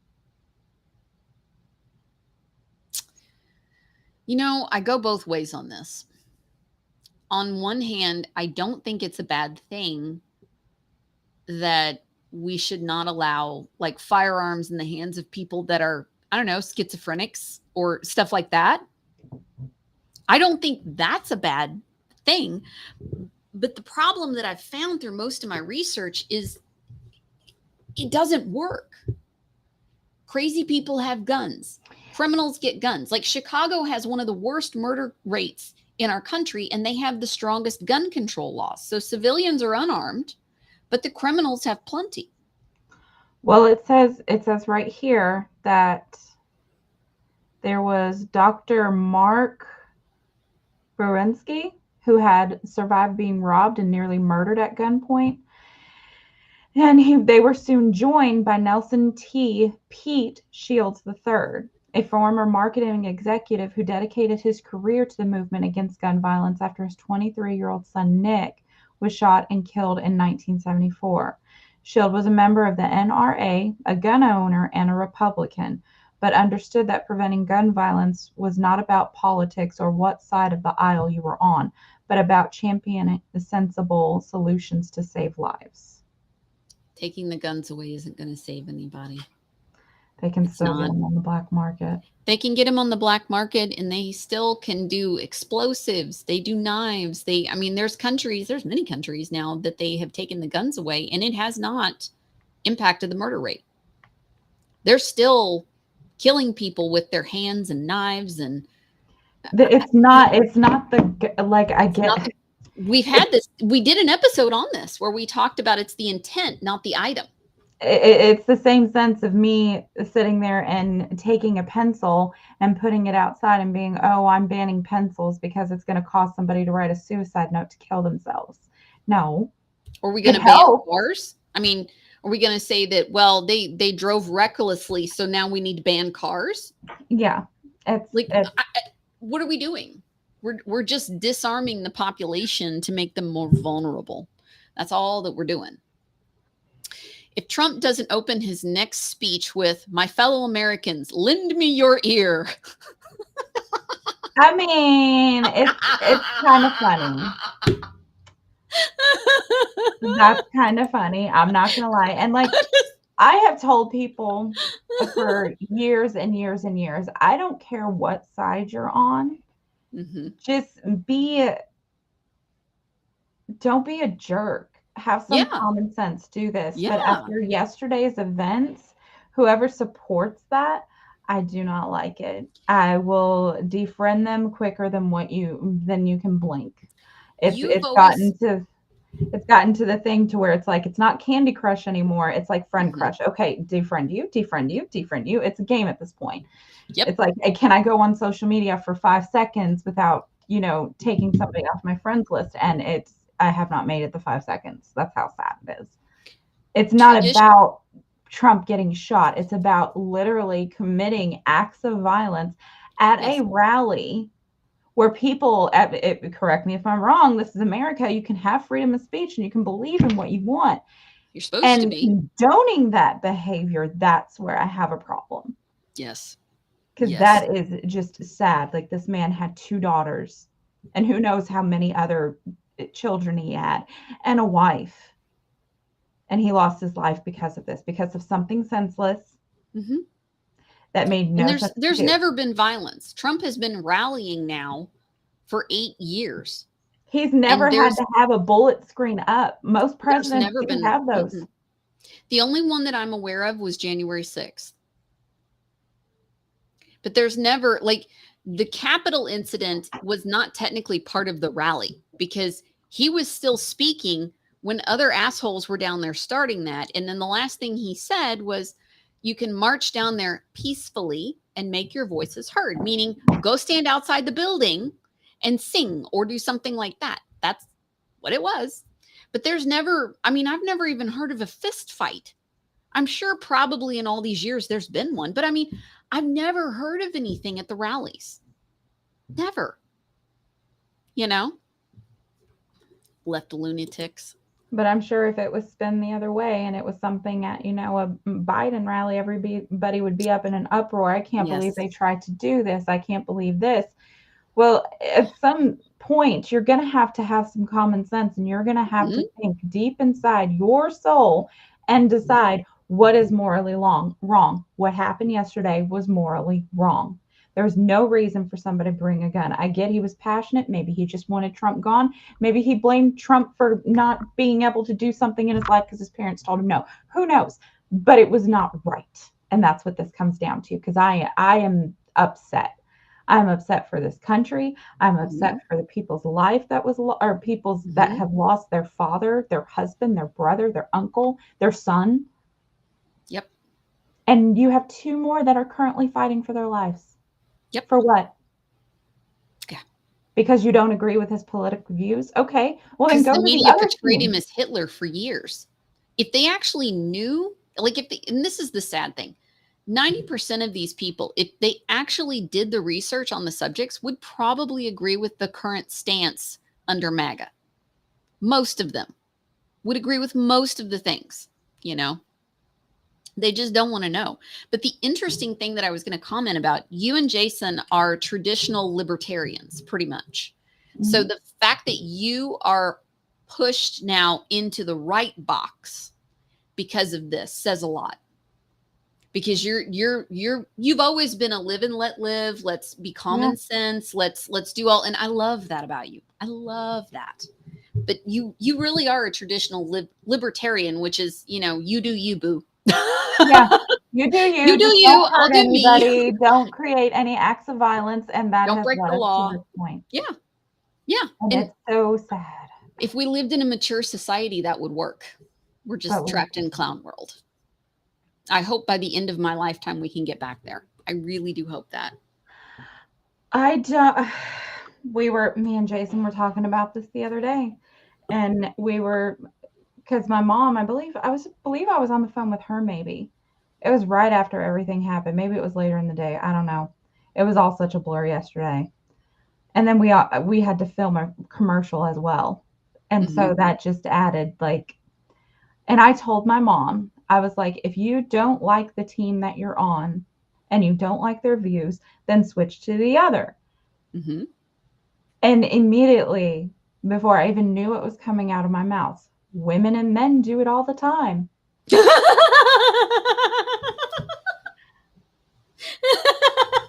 You know, I go both ways on this. On one hand, I don't think it's a bad thing that we should not allow like firearms in the hands of people that are, I don't know, schizophrenics or stuff like that. I don't think that's a bad thing. But the problem that I've found through most of my research is it doesn't work. Crazy people have guns. Criminals get guns. Like Chicago has one of the worst murder rates in our country, and they have the strongest gun control laws. So civilians are unarmed, but the criminals have plenty. Well, it says right here that there was Dr. Mark Berensky, who had survived being robbed and nearly murdered at gunpoint. And they were soon joined by Nelson T. Pete Shields III, a former marketing executive who dedicated his career to the movement against gun violence after his 23-year-old son, Nick, was shot and killed in 1974. Shield was a member of the NRA, a gun owner, and a Republican, but understood that preventing gun violence was not about politics or what side of the aisle you were on, but about championing the sensible solutions to save lives. Taking the guns away isn't going to save anybody. They can still get them on the black market. They can get them on the black market, and they still can do explosives. They do knives. There's many countries now that they have taken the guns away, and it has not impacted the murder rate. They're still killing people with their hands and knives, and it's not the like I get. We've had this. We did an episode on this where we talked about it's the intent, not the item. It's the same sense of me sitting there and taking a pencil and putting it outside and being, oh, I'm banning pencils because it's going to cause somebody to write a suicide note to kill themselves. No. Are we going to ban cars? I mean, are we going to say that, well, they drove recklessly, so now we need to ban cars? Yeah. What are we doing? We're just disarming the population to make them more vulnerable. That's all that we're doing. If Trump doesn't open his next speech with, my fellow Americans, lend me your ear. I mean, it's kind of funny. That's kind of funny. I'm not going to lie. And like, I have told people for years and years and years, I don't care what side you're on. Mm-hmm. Just don't be a jerk. Have some common sense. Do this. Yeah. But after yesterday's events, whoever supports that, I do not like it. I will defriend them quicker than you can blink. It's gotten to the thing to where it's like it's not Candy Crush anymore. It's like Friend Crush. Okay, defriend you, defriend you, defriend you. It's a game at this point. Yep. It's like, hey, can I go on social media for 5 seconds without, taking somebody off my friends list? And I have not made it the 5 seconds. That's how sad it is. It's not about Trump getting shot. It's about literally committing acts of violence at a rally where people, correct me if I'm wrong, this is America, you can have freedom of speech and you can believe in what you want. You're supposed to be. Condoning that behavior, that's where I have a problem. Yes. Because that is just sad. Like, this man had 2 daughters, and who knows how many other children he had, and a wife. And he lost his life because of this, because of something senseless that made no sense. There's never been violence. Trump has been rallying now for 8 years. He's never had to have a bullet screen up. Most presidents do have those. The only one that I'm aware of was January 6th. But there's never, like, the Capitol incident was not technically part of the rally because he was still speaking when other assholes were down there starting that. And then the last thing he said was, you can march down there peacefully and make your voices heard, meaning go stand outside the building and sing or do something like that. That's what it was. But there's never, I mean, I've never even heard of a fist fight. I'm sure probably in all these years there's been one, but I mean, I've never heard of anything at the rallies. Never. You know? Left lunatics. But I'm sure if it was spun the other way and it was something at, a Biden rally, everybody would be up in an uproar. I can't believe they tried to do this. I can't believe this. Well, at some point, you're going to have some common sense, and you're going to have to think deep inside your soul and decide what is morally wrong. What happened yesterday was morally wrong. There's no reason for somebody to bring a gun. I get he was passionate. Maybe he just wanted Trump gone. Maybe he blamed Trump for not being able to do something in his life because his parents told him no. Who knows? But it was not right. And that's what this comes down to, because I am upset. I'm upset for this country. I'm upset for the people's life that was, or people's that have lost their father, their husband, their brother, their uncle, their son. Yep. And you have 2 more that are currently fighting for their lives. Yep. For what? Yeah. Because you don't agree with his political views? Okay. Well, then go to the media other portrayed team. him as Hitler for years. If they actually knew, like, and this is the sad thing, 90% of these people, if they actually did the research on the subjects, would probably agree with the current stance under MAGA. Most of them would agree with most of the things, They just don't want to know. But the interesting thing that I was going to comment about, you and Jason are traditional libertarians, pretty much. So the fact that you are pushed now into the right box because of this says a lot. Because you've always been a live and let live. Let's be common sense. Let's do all. And I love that about you. I love that. But you really are a traditional libertarian, which is, you do you, boo. Yeah, you do you. You do you. I'll do me. Don't create any acts of violence, and that don't has break led the us law. to this point. Yeah, yeah. And it's so sad. If we lived in a mature society, that would work. We're just trapped in clown world. I hope by the end of my lifetime we can get back there. I really do hope that. Me and Jason were talking about this the other day, and because my mom, I believe I was on the phone with her. Maybe it was right after everything happened. Maybe it was later in the day. I don't know. It was all such a blur yesterday. And then we had to film a commercial as well. And so that just added and I told my mom, I was like, if you don't like the team that you're on and you don't like their views, then switch to the other. And immediately, before I even knew it was coming out of my mouth, women and men do it all the time.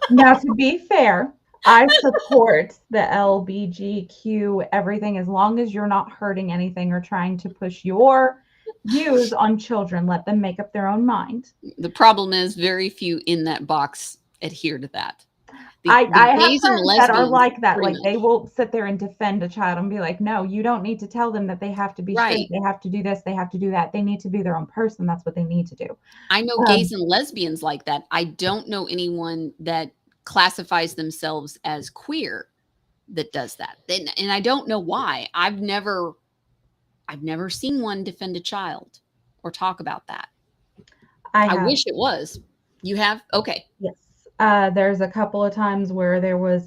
Now, to be fair, I support the LBGQ everything, as long as you're not hurting anything or trying to push your views on children. Let them make up their own mind. The problem is very few in that box adhere to that. I have friends that are like that. Like, they will sit there and defend a child and be like, no, you don't need to tell them that they have to be straight. They have to do this. They have to do that. They need to be their own person. That's what they need to do. I know gays and lesbians like that. I don't know anyone that classifies themselves as queer that does that. And I don't know why. I've never seen one defend a child or talk about that. I wish it was. You have? Okay. Yes. There's a couple of times where there was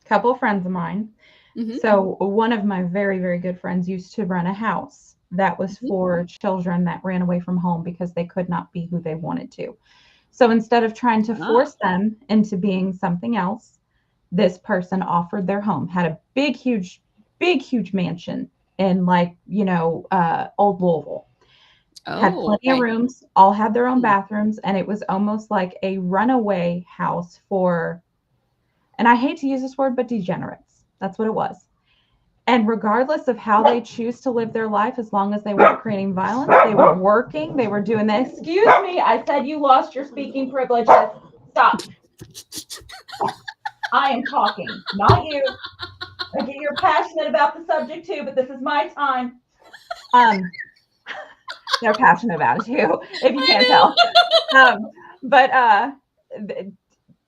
couple of friends of mine. So one of my very, very good friends used to run a house that was for children that ran away from home because they could not be who they wanted to. So instead of trying to force them into being something else, this person offered their home, had a big, huge mansion in old Louisville. Had plenty of rooms, all had their own bathrooms, and it was almost like a runaway house for, and I hate to use this word, but degenerates. That's what it was. And regardless of how they choose to live their life, as long as they weren't creating violence, they were working, they were doing that. Excuse me, I said you lost your speaking privileges. Stop. I am talking, not you. I get you're passionate about the subject too, but this is my time. They're passionate about it too, if you can't tell.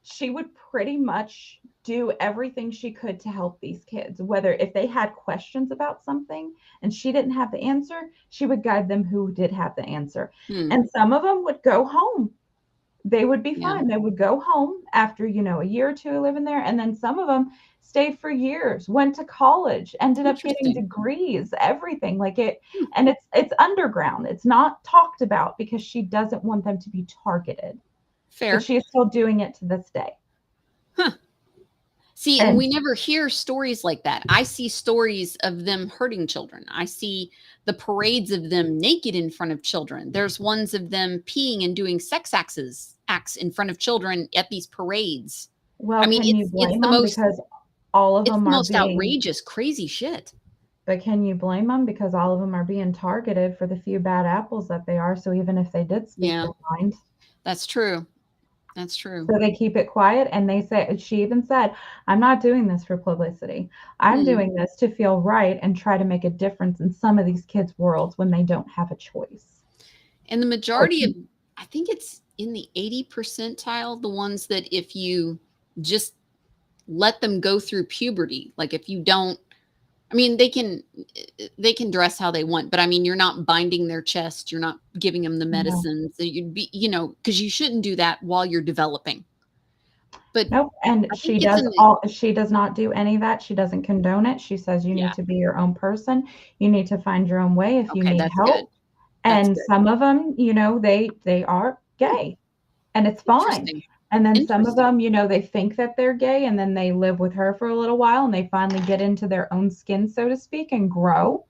She would pretty much do everything she could to help these kids, whether if they had questions about something and she didn't have the answer, she would guide them who did have the answer. And some of them would go home. They would be fine. They would go home after, a year or two living there. And then some of them stayed for years, went to college, ended up getting degrees, everything like it. And it's underground. It's not talked about because she doesn't want them to be targeted. Fair. But she is still doing it to this day. Huh. See, and we never hear stories like that. I see stories of them hurting children. I see the parades of them naked in front of children. There's ones of them peeing and doing sex acts in front of children at these parades. Well, I mean, it's the most, because all of them are most outrageous, crazy shit. But can you blame them? Because all of them are being targeted for the few bad apples that they are. So even if they did speak their mind. That's true. That's true. So they keep it quiet, and they say, she even said, I'm not doing this for publicity. I'm doing this to feel right and try to make a difference in some of these kids' worlds when they don't have a choice. And the majority of, I think it's in the 80 percentile, the ones that if you just let them go through puberty, like if you don't, I mean, they can dress how they want, but I mean, you're not binding their chest. You're not giving them the medicines. So you'd be, because you shouldn't do that while you're developing. But nope. And she does not do any of that. She doesn't condone it. She says you need to be your own person. You need to find your own way if you need help. And some of them, they are gay, and it's fine. And then some of them, they think that they're gay, and then they live with her for a little while, and they finally get into their own skin, so to speak, and grow.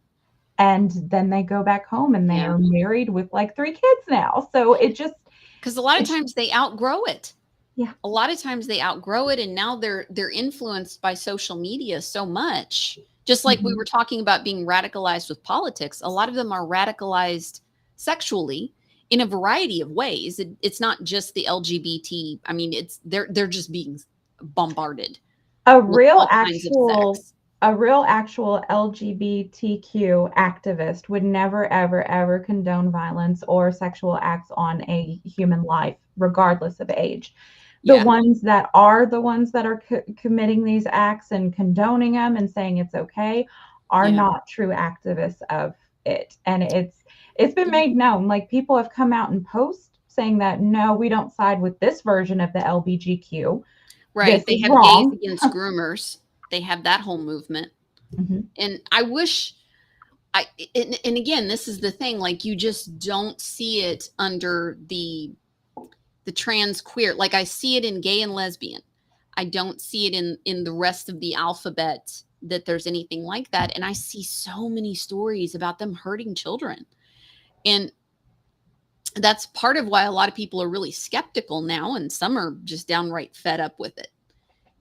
And then they go back home, and they are married with like 3 kids now. So it just, because a lot of times they outgrow it. Yeah. A lot of times they outgrow it, and now they're influenced by social media so much. Just like we were talking about being radicalized with politics, a lot of them are radicalized sexually in a variety of ways. It's not just the LGBT. I mean, they're just being bombarded. A real actual LGBTQ activist would never, ever, ever condone violence or sexual acts on a human life, regardless of age. The ones that are committing these acts and condoning them and saying it's okay are not true activists of it. And it's been made known, like people have come out and post saying that, no, we don't side with this version of the LBGQ. Right. They have gays against groomers. They have that whole movement. And I wish and again, this is the thing, like you just don't see it under the trans queer. Like I see it in gay and lesbian. I don't see it in the rest of the alphabet that there's anything like that. And I see so many stories about them hurting children. And that's part of why a lot of people are really skeptical now. And some are just downright fed up with it.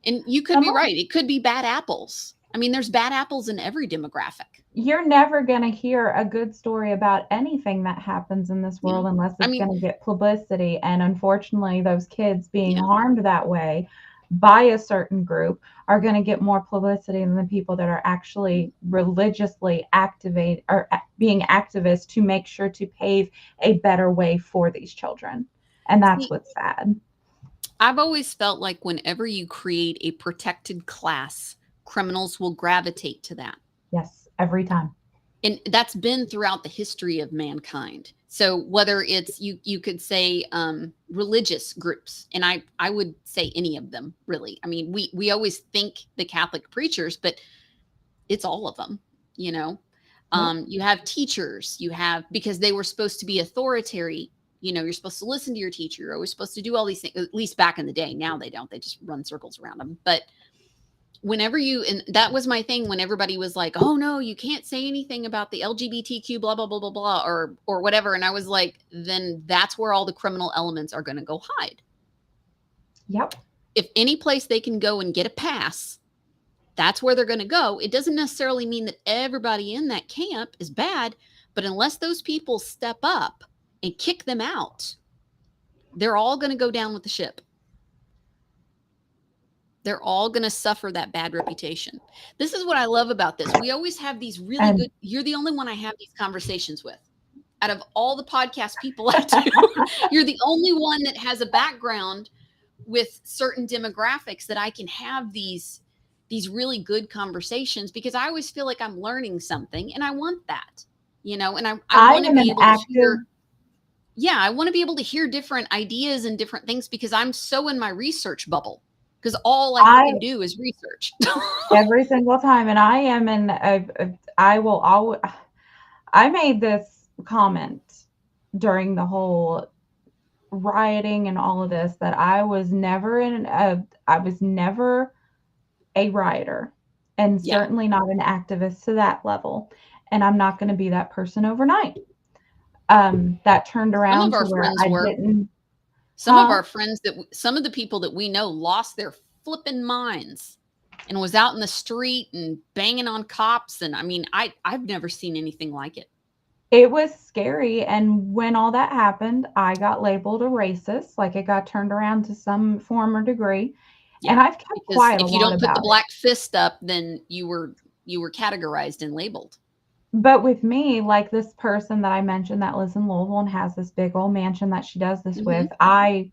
And you could be right. It could be bad apples. I mean, there's bad apples in every demographic. You're never going to hear a good story about anything that happens in this world unless it's going to get publicity. And unfortunately, those kids being harmed that way by a certain group are going to get more publicity than the people that are actually religiously activate or being activists to make sure to pave a better way for these children. And that's what's sad. I've always felt like whenever you create a protected class, criminals will gravitate to that. Yes, every time. And that's been throughout the history of mankind. So whether it's you could say religious groups, and I would say any of them really. I mean, we always think the Catholic preachers, but it's all of them, you know. You have teachers, you have, because they were supposed to be authoritarian. You know, you're supposed to listen to your teacher. You're always supposed to do all these things, at least back in the day. Now they don't, they just run circles around them. But whenever and that was my thing when everybody was like, oh no, you can't say anything about the LGBTQ, blah, blah, blah, blah, blah, or whatever. And I was like, then that's where all the criminal elements are going to go hide. Yep. If any place they can go and get a pass, that's where they're going to go. It doesn't necessarily mean that everybody in that camp is bad, but unless those people step up and kick them out, they're all going to go down with the ship. They're all going to suffer that bad reputation. This is what I love about this. We always have these really good, you're the only one I have these conversations with. Out of all the podcast people I do, you're the only one that has a background with certain demographics that I can have these really good conversations, because I always feel like I'm learning something, and I want that, you know, and I want to be able to hear. Yeah, I want to be able to hear different ideas and different things, because I'm so in my research bubble. Because all I can do is research every single time. And I am I made this comment during the whole rioting and all of this, that I was never a rioter, and certainly not an activist to that level. And I'm not going to be that person overnight. That turned around to where I didn't. Some of our friends some of the people that we know lost their flipping minds and was out in the street and banging on cops. And I mean, I've never seen anything like it. It was scary. And when all that happened, I got labeled a racist. Like, it got turned around to some form or degree. Yeah, and I've kept quiet. If you don't put the black fist up, then you were categorized and labeled. But with me, like this person that I mentioned that lives in Louisville and has this big old mansion that she does this with, I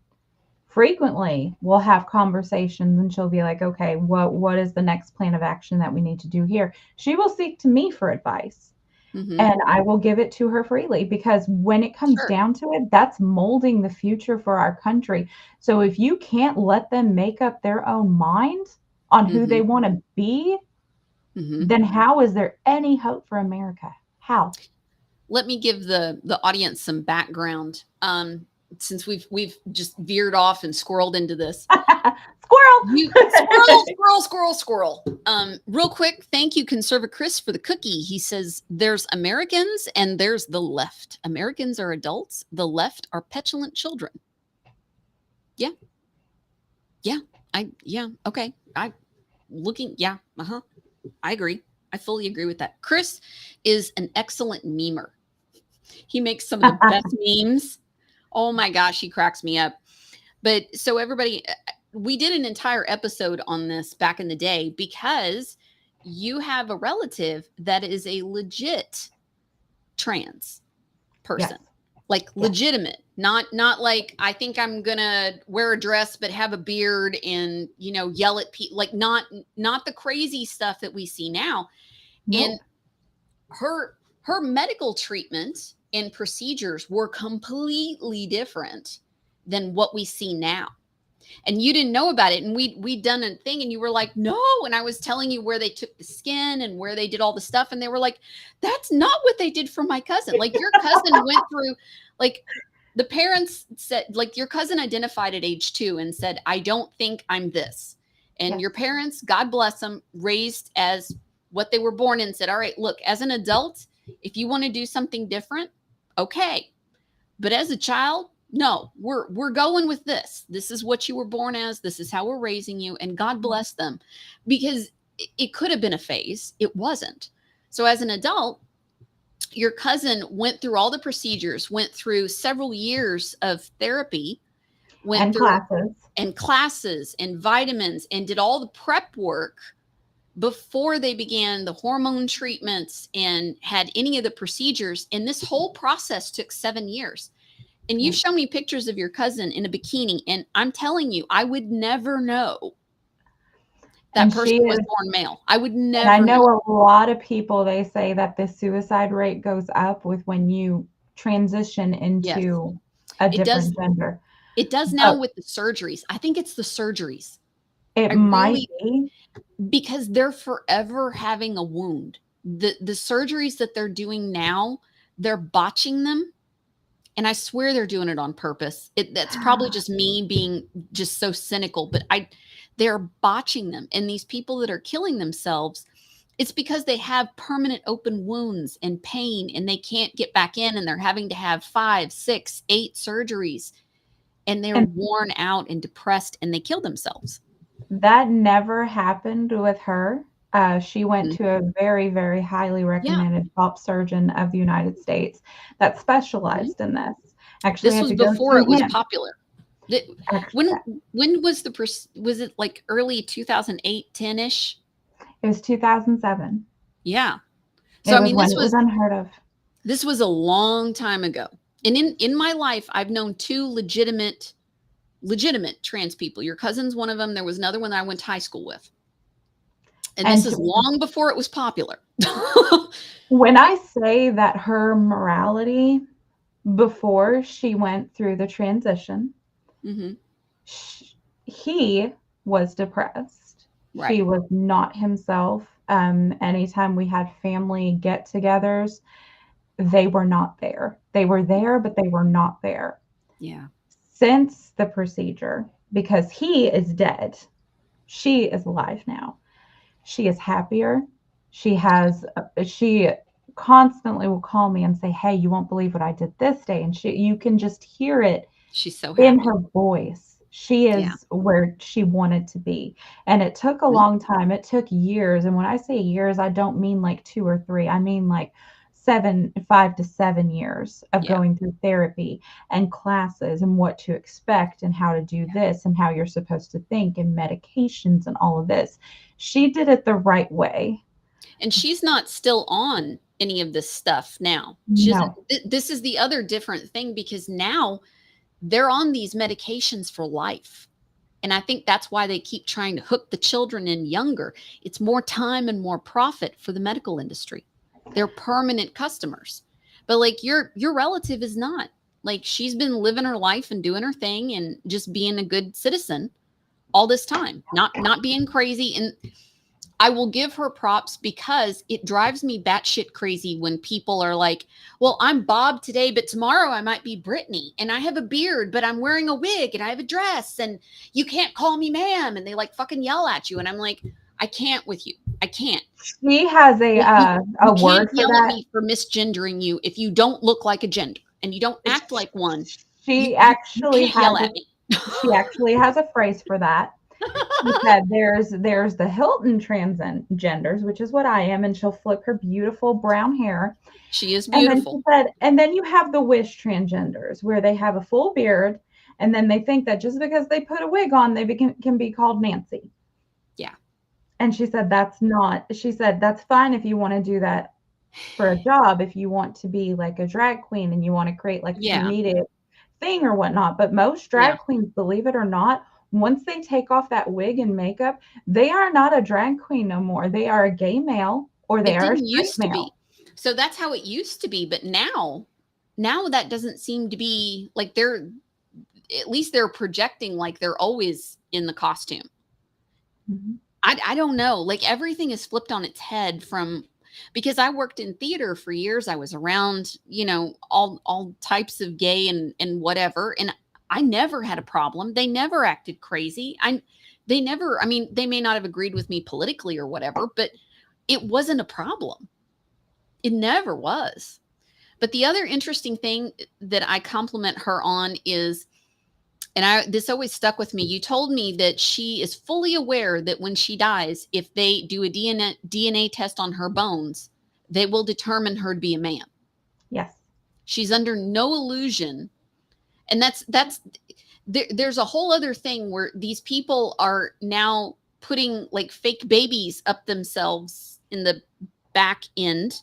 frequently will have conversations, and she'll be like, okay, what is the next plan of action that we need to do here? She will seek to me for advice, and I will give it to her freely, because when it comes down to it, that's molding the future for our country. So if you can't let them make up their own mind on who they want to be, then how is there any hope for America? How? Let me give the audience some background. Since we've just veered off and squirreled into this. Squirrel. Real quick, thank you, Conserva Chris, for the cookie. He says there's Americans and there's the left. Americans are adults. The left are petulant children. Yeah. Okay. I agree. I fully agree with that. Chris is an excellent memer. He makes some of the best memes. Oh my gosh, he cracks me up. But so everybody, we did an entire episode on this back in the day, because you have a relative that is a legit trans person. Yes. Like legitimate, not like, I think I'm gonna wear a dress but have a beard and, you know, yell at people, like not the crazy stuff that we see now. No. And her medical treatment and procedures were completely different than what we see now. And you didn't know about it. And we'd done a thing, and you were like, no. And I was telling you where they took the skin and where they did all the stuff. And they were like, that's not what they did for my cousin. Like, your cousin went through, like, the parents said, like, your cousin identified at age 2 and said, I don't think I'm this. And your parents, God bless them, raised as what they were born in, said, all right, look, as an adult, if you want to do something different, okay. But as a child, no, we're going with this. This is what you were born as. This is how we're raising you. And God bless them, because it could have been a phase. It wasn't. So as an adult, your cousin went through all the procedures, went through several years of therapy, went through classes and vitamins, and did all the prep work before they began the hormone treatments and had any of the procedures. And this whole process took 7 years. And you've shown me pictures of your cousin in a bikini, and I'm telling you, I would never know that person was born male. I would never. And I know a lot of people, they say that the suicide rate goes up with when you transition into a different gender. It does now with the surgeries. I think it's the surgeries. It might be. Because they're forever having a wound. The surgeries that they're doing now, they're botching them. And I swear they're doing it on purpose. That's probably just me being just so cynical, but they're botching them. And these people that are killing themselves, it's because they have permanent open wounds and pain and they can't get back in, and they're having to have 5, 6, 8 surgeries, and they're worn out and depressed, and they kill themselves. That never happened with her. She went to a very, very highly recommended top surgeon of the United States that specialized in this. Actually, this was before it was popular. When was was it like early 2008, 10-ish? It was 2007. Yeah. So I mean, this was unheard of. This was a long time ago. And in my life, I've known 2 legitimate trans people. Your cousin's one of them. There was another one that I went to high school with. And this is long before it was popular. When I say that her morality before she went through the transition, he was depressed. Right. He was not himself. Anytime we had family get-togethers, they were not there. They were there, but they were not there. Yeah. Since the procedure, because he is dead, she is alive now. She is happier. She constantly will call me and say, "Hey, you won't believe what I did this day." And you can just hear it. She's so happy in her voice. She is where she wanted to be. And it took a long time. It took years. And when I say years, I don't mean like 2 or 3. I mean like 5 to 7 years of going through therapy and classes and what to expect and how to do this and how you're supposed to think and medications and all of this. She did it the right way. And she's not still on any of this stuff now. This is the other different thing, because now they're on these medications for life. And I think that's why they keep trying to hook the children in younger. It's more time and more profit for the medical industry. They're permanent customers. But like your relative is not. Like, she's been living her life and doing her thing and just being a good citizen all this time, not being crazy. And I will give her props, because it drives me batshit crazy when people are like, "Well, I'm Bob today, but tomorrow I might be Brittany, and I have a beard, but I'm wearing a wig and I have a dress, and you can't call me ma'am." And they like fucking yell at you. And I'm like, I can't with you. I can't. She has a word for yell that. At me for misgendering you if you don't look like a gender and you don't act like one. She actually has a phrase for that. She said there's the Hilton transgenders, which is what I am, and she'll flip her beautiful brown hair. She is beautiful. And then she said, and then you have the Wish transgenders, where they have a full beard, and then they think that just because they put a wig on, they can be called Nancy. Yeah. And she said that's fine if you want to do that for a job, if you want to be like a drag queen and you want to create like a comedic thing or whatnot. But most drag queens, believe it or not, once they take off that wig and makeup, they are not a drag queen no more. They are a gay male, or they are a straight male. So that's how it used to be. But now that doesn't seem to be like at least they're projecting like they're always in the costume. Mm-hmm. I don't know. Like, everything is flipped on its head because I worked in theater for years. I was around, all types of gay and whatever. And I never had a problem. They never acted crazy. They may not have agreed with me politically or whatever, but it wasn't a problem. It never was. But the other interesting thing that I compliment her on is, and this always stuck with me. You told me that she is fully aware that when she dies, if they do a DNA test on her bones, they will determine her to be a man. Yes. She's under no illusion. And there's a whole other thing where these people are now putting like fake babies up themselves in the back end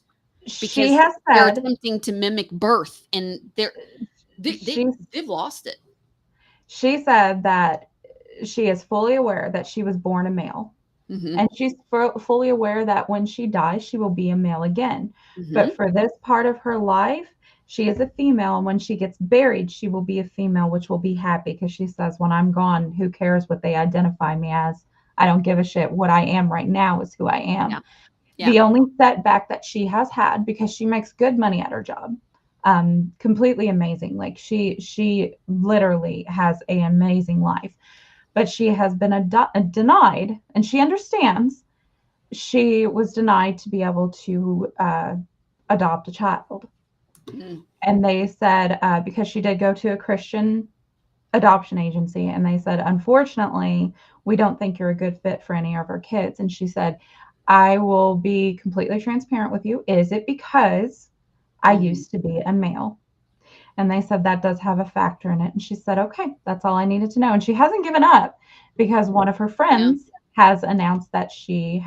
because they're attempting to mimic birth, and they've lost it. She said that she is fully aware that she was born a male. Mm-hmm. And she's fully aware that when she dies, she will be a male again. Mm-hmm. But for this part of her life, She is a female, and when she gets buried, she will be a female, which will be happy because she says, when I'm gone, who cares what they identify me as? I don't give a shit. What I am right now is who I am. Yeah. Yeah. The only setback that she has had, because she makes good money at her job, completely amazing. Like she literally has an amazing life, but she has been denied, and she understands. She was denied to be able to adopt a child. Mm. And they said, because she did go to a Christian adoption agency, and they said, unfortunately, we don't think you're a good fit for any of our kids. And she said, I will be completely transparent with you. Is it because I used to be a male? And they said that does have a factor in it. And she said, okay, that's all I needed to know. And she hasn't given up, because one of her friends has announced that she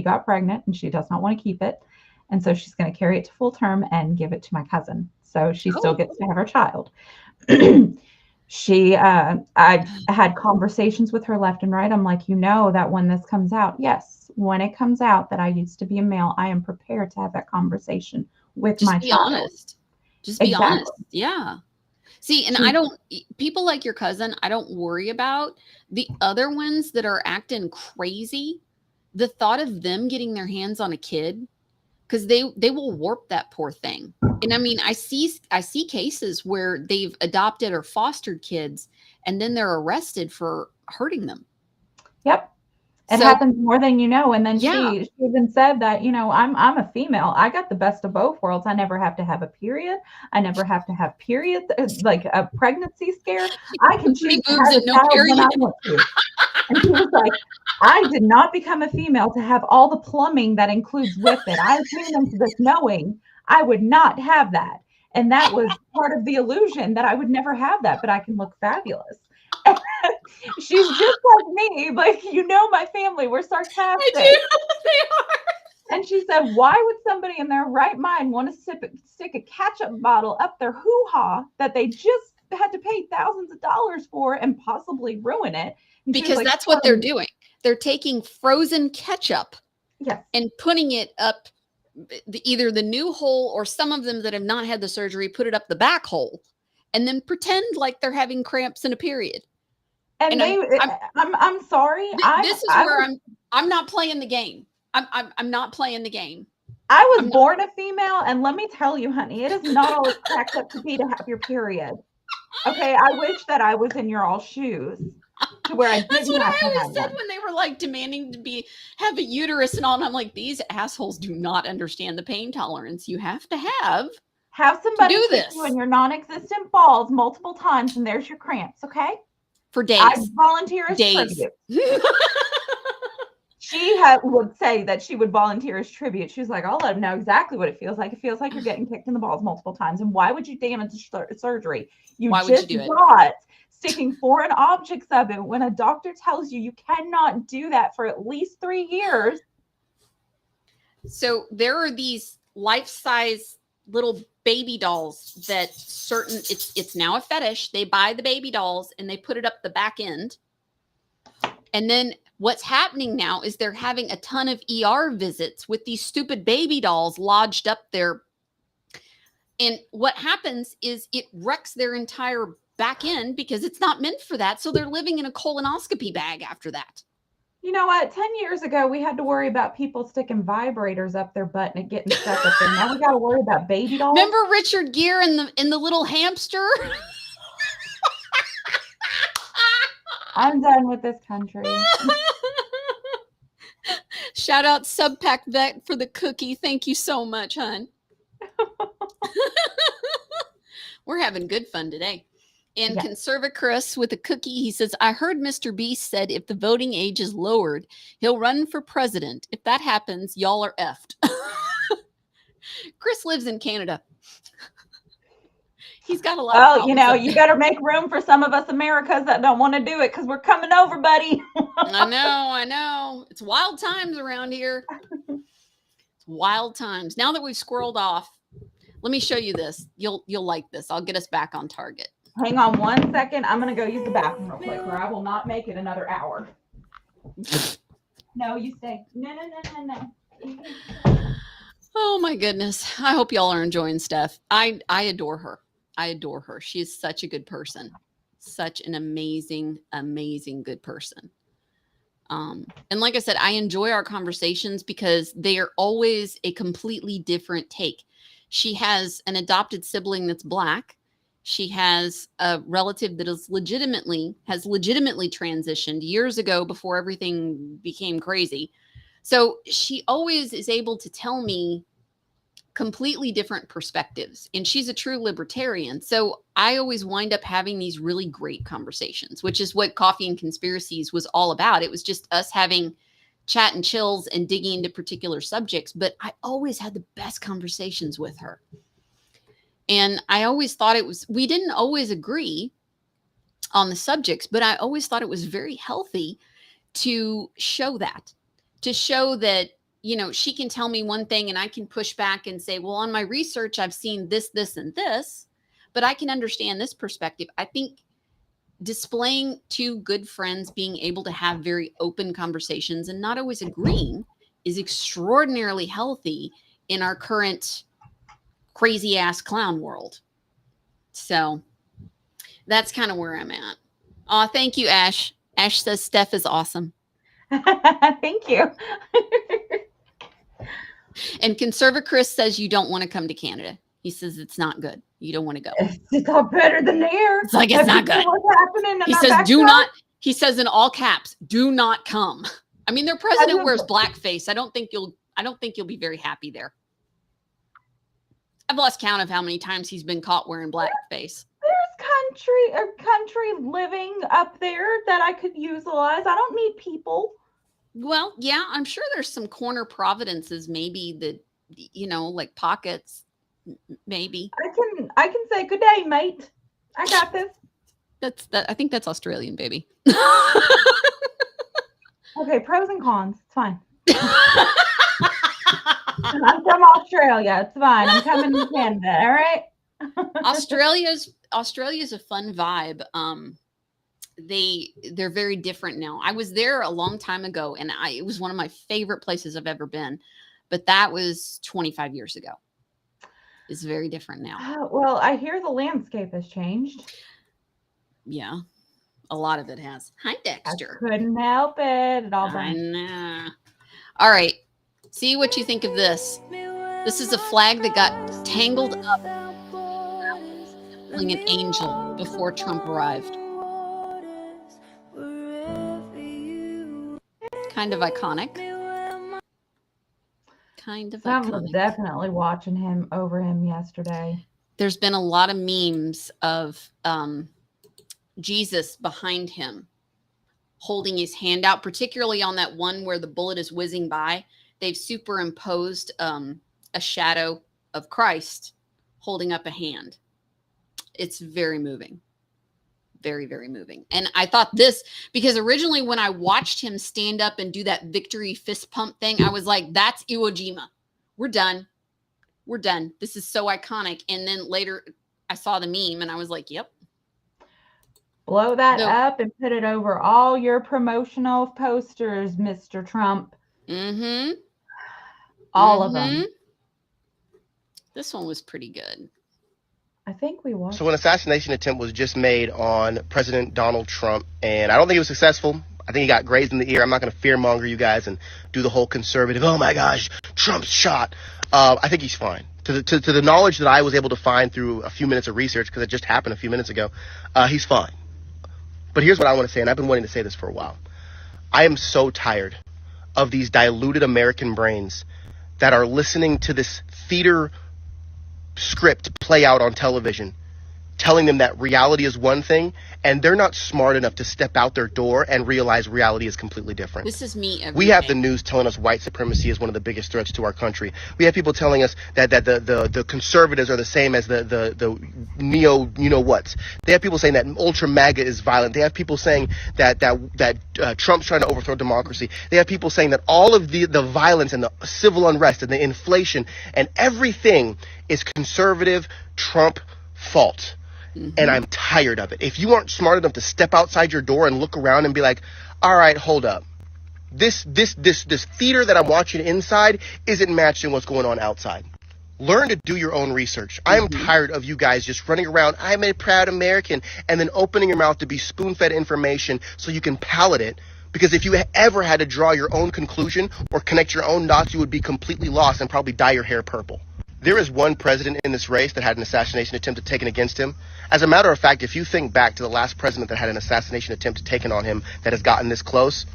got pregnant and she does not want to keep it. And so she's going to carry it to full term and give it to my cousin. So she still gets to have her child. I've had conversations with her left and right. I'm like, that when this comes out, yes, when it comes out that I used to be a male, I am prepared to have that conversation with my child. Just be honest. Just be honest. Yeah. See, and people like your cousin, I don't worry about. The other ones that are acting crazy, the thought of them getting their hands on a kid, because they will warp that poor thing. And I mean, I see cases where they've adopted or fostered kids, and then they're arrested for hurting them. Yep. It happens more than you know. And then she even said that, I'm a female. I got the best of both worlds. I never have to have a period. I never have to have periods, like a pregnancy scare. I can choose to have a child when I want to. And she was like, I did not become a female to have all the plumbing that includes with it. I came into this knowing I would not have that. And that was part of the illusion that I would never have that, but I can look fabulous. She's just like me. Like, my family, we're sarcastic. I do. They are. And she said, why would somebody in their right mind want to stick a ketchup bottle up their hoo-ha that they just had to pay thousands of dollars for and possibly ruin it? And because that's what they're doing. They're taking frozen ketchup and putting it up either the new hole, or some of them that have not had the surgery put it up the back hole, and then pretend like they're having cramps in a period. And I'm sorry. This is where I'm not playing the game. I'm not playing the game. I was born a female, and let me tell you, honey, it is not always cracked up to be to have your period. Okay, I wish that I was in your all shoes. To where I That's what I always said when they were like demanding to have a uterus and all. And I'm like, these assholes do not understand the pain tolerance you have to have somebody do this you in your non-existent balls multiple times, and there's your cramps. Okay, for days. I volunteer as tribute. She would say that she would volunteer as tribute. She was like, I'll let them know exactly what it feels like. It feels like you're getting kicked in the balls multiple times. And why would you damage surgery? Why would you do it? Sticking foreign objects up it when a doctor tells you cannot do that for at least 3 years. So there are these life-size little baby dolls that it's now a fetish. They buy the baby dolls and they put it up the back end. And then what's happening now is they're having a ton of ER visits with these stupid baby dolls lodged up there. And what happens is it wrecks their entire back end because it's not meant for that. So they're living in a colonoscopy bag after that. You know what? 10 years ago, we had to worry about people sticking vibrators up their butt and it getting stuck up there. Now we got to worry about baby dolls. Remember Richard Gere and the little hamster? I'm done with this country. Shout out Subpack Vet for the cookie. Thank you so much, hon. We're having good fun today. And Conservacrus with a cookie, he says, I heard Mr. Beast said if the voting age is lowered, he'll run for president. If that happens, y'all are effed. Chris lives in Canada. He's got a lot of you better make room for some of us Americans that don't want to do it because we're coming over, buddy. I know. It's wild times around here. It's wild times. Now that we've squirreled off, let me show you this. You'll like this. I'll get us back on target. Hang on 1 second. I'm going to go use the bathroom real quick, or I will not make it another hour. No, you stay. No. Oh my goodness. I hope y'all are enjoying Steph. I adore her. I adore her. She is such a good person. Such an amazing, amazing good person. And like I said, I enjoy our conversations because they are always a completely different take. She has an adopted sibling that's Black. She has a relative that is legitimately transitioned years ago before everything became crazy. So she always is able to tell me completely different perspectives. And she's a true libertarian. So I always wind up having these really great conversations, which is what Coffee and Conspiracies was all about. It was just us having chat and chills and digging into particular subjects. But I always had the best conversations with her. And I always thought we didn't always agree on the subjects, but I always thought it was very healthy to show that, she can tell me one thing and I can push back and say, well, on my research, I've seen this, this, and this, but I can understand this perspective. I think displaying two good friends being able to have very open conversations and not always agreeing is extraordinarily healthy in our current crazy ass clown world. So that's kind of where I'm at. Oh, thank you, Ash. Ash says Steph is awesome. Thank you. And Conservative Chris says you don't want to come to Canada. He says it's not good. You don't want to go. It's all better than there. It's like it's not good. What's happening He says do not. He says in all caps, do not come. I mean, their president wears blackface. I don't think you'll be very happy there. I've lost count of how many times he's been caught wearing blackface. There's country living up there that I could utilize. I don't need people. Well, yeah, I'm sure there's some corner providences, maybe that, like pockets, maybe. I can say good day, mate. I got this. I think that's Australian, baby. Okay, pros and cons. It's fine. I'm from Australia. It's fine. I'm coming to Canada. All right. Australia's a fun vibe. They're very different now. I was there a long time ago, and it was one of my favorite places I've ever been. But that was 25 years ago. It's very different now. Well, I hear the landscape has changed. Yeah, a lot of it has. Hi, Dexter. I couldn't help it. It all I burned. know. All right. See what you think of this. This is a flag that got tangled up an angel before Trump arrived. Kind of iconic. Someone was definitely watching him yesterday. There's been a lot of memes of Jesus behind him holding his hand out, particularly on that one where the bullet is whizzing by. They've superimposed a shadow of Christ holding up a hand. It's very moving. Very, very moving. And I thought this, because originally when I watched him stand up and do that victory fist pump thing, I was like, that's Iwo Jima. We're done. We're done. This is so iconic. And then later I saw the meme and I was like, yep. Blow that up and put it over all your promotional posters, Mr. Trump. Mm-hmm. All of them. This one was pretty good. I think we watched. So an assassination attempt was just made on President Donald Trump, and I don't think it was successful. I think he got grazed in the ear. I'm not going to fearmonger you guys and do the whole conservative, oh my gosh, Trump's shot. I think he's fine. To the knowledge that I was able to find through a few minutes of research, because it just happened a few minutes ago, he's fine. But here's what I want to say, and I've been wanting to say this for a while. I am so tired of these diluted American brains that are listening to this theater script play out on television, telling them that reality is one thing, and they're not smart enough to step out their door and realize reality is completely different. This is me every We have day. the news telling us white supremacy is one of the biggest threats to our country. We have people telling us that the conservatives are the same as the neo you-know-whats. They have people saying that ultra MAGA is violent. They have people saying that Trump's trying to overthrow democracy. They have people saying that all of the violence and the civil unrest and the inflation and everything is conservative Trump fault. And I'm tired of it. If you aren't smart enough to step outside your door and look around and be like, all right, hold up. This theater that I'm watching inside isn't matching what's going on outside. Learn to do your own research. I am tired of you guys just running around, I'm a proud American, and then opening your mouth to be spoon-fed information so you can palate it. Because if you ever had to draw your own conclusion or connect your own dots, you would be completely lost and probably dye your hair purple. There is one president in this race that had an assassination attempt taken against him. As a matter of fact, if you think back to the last president that had an assassination attempt taken on him that has gotten this close,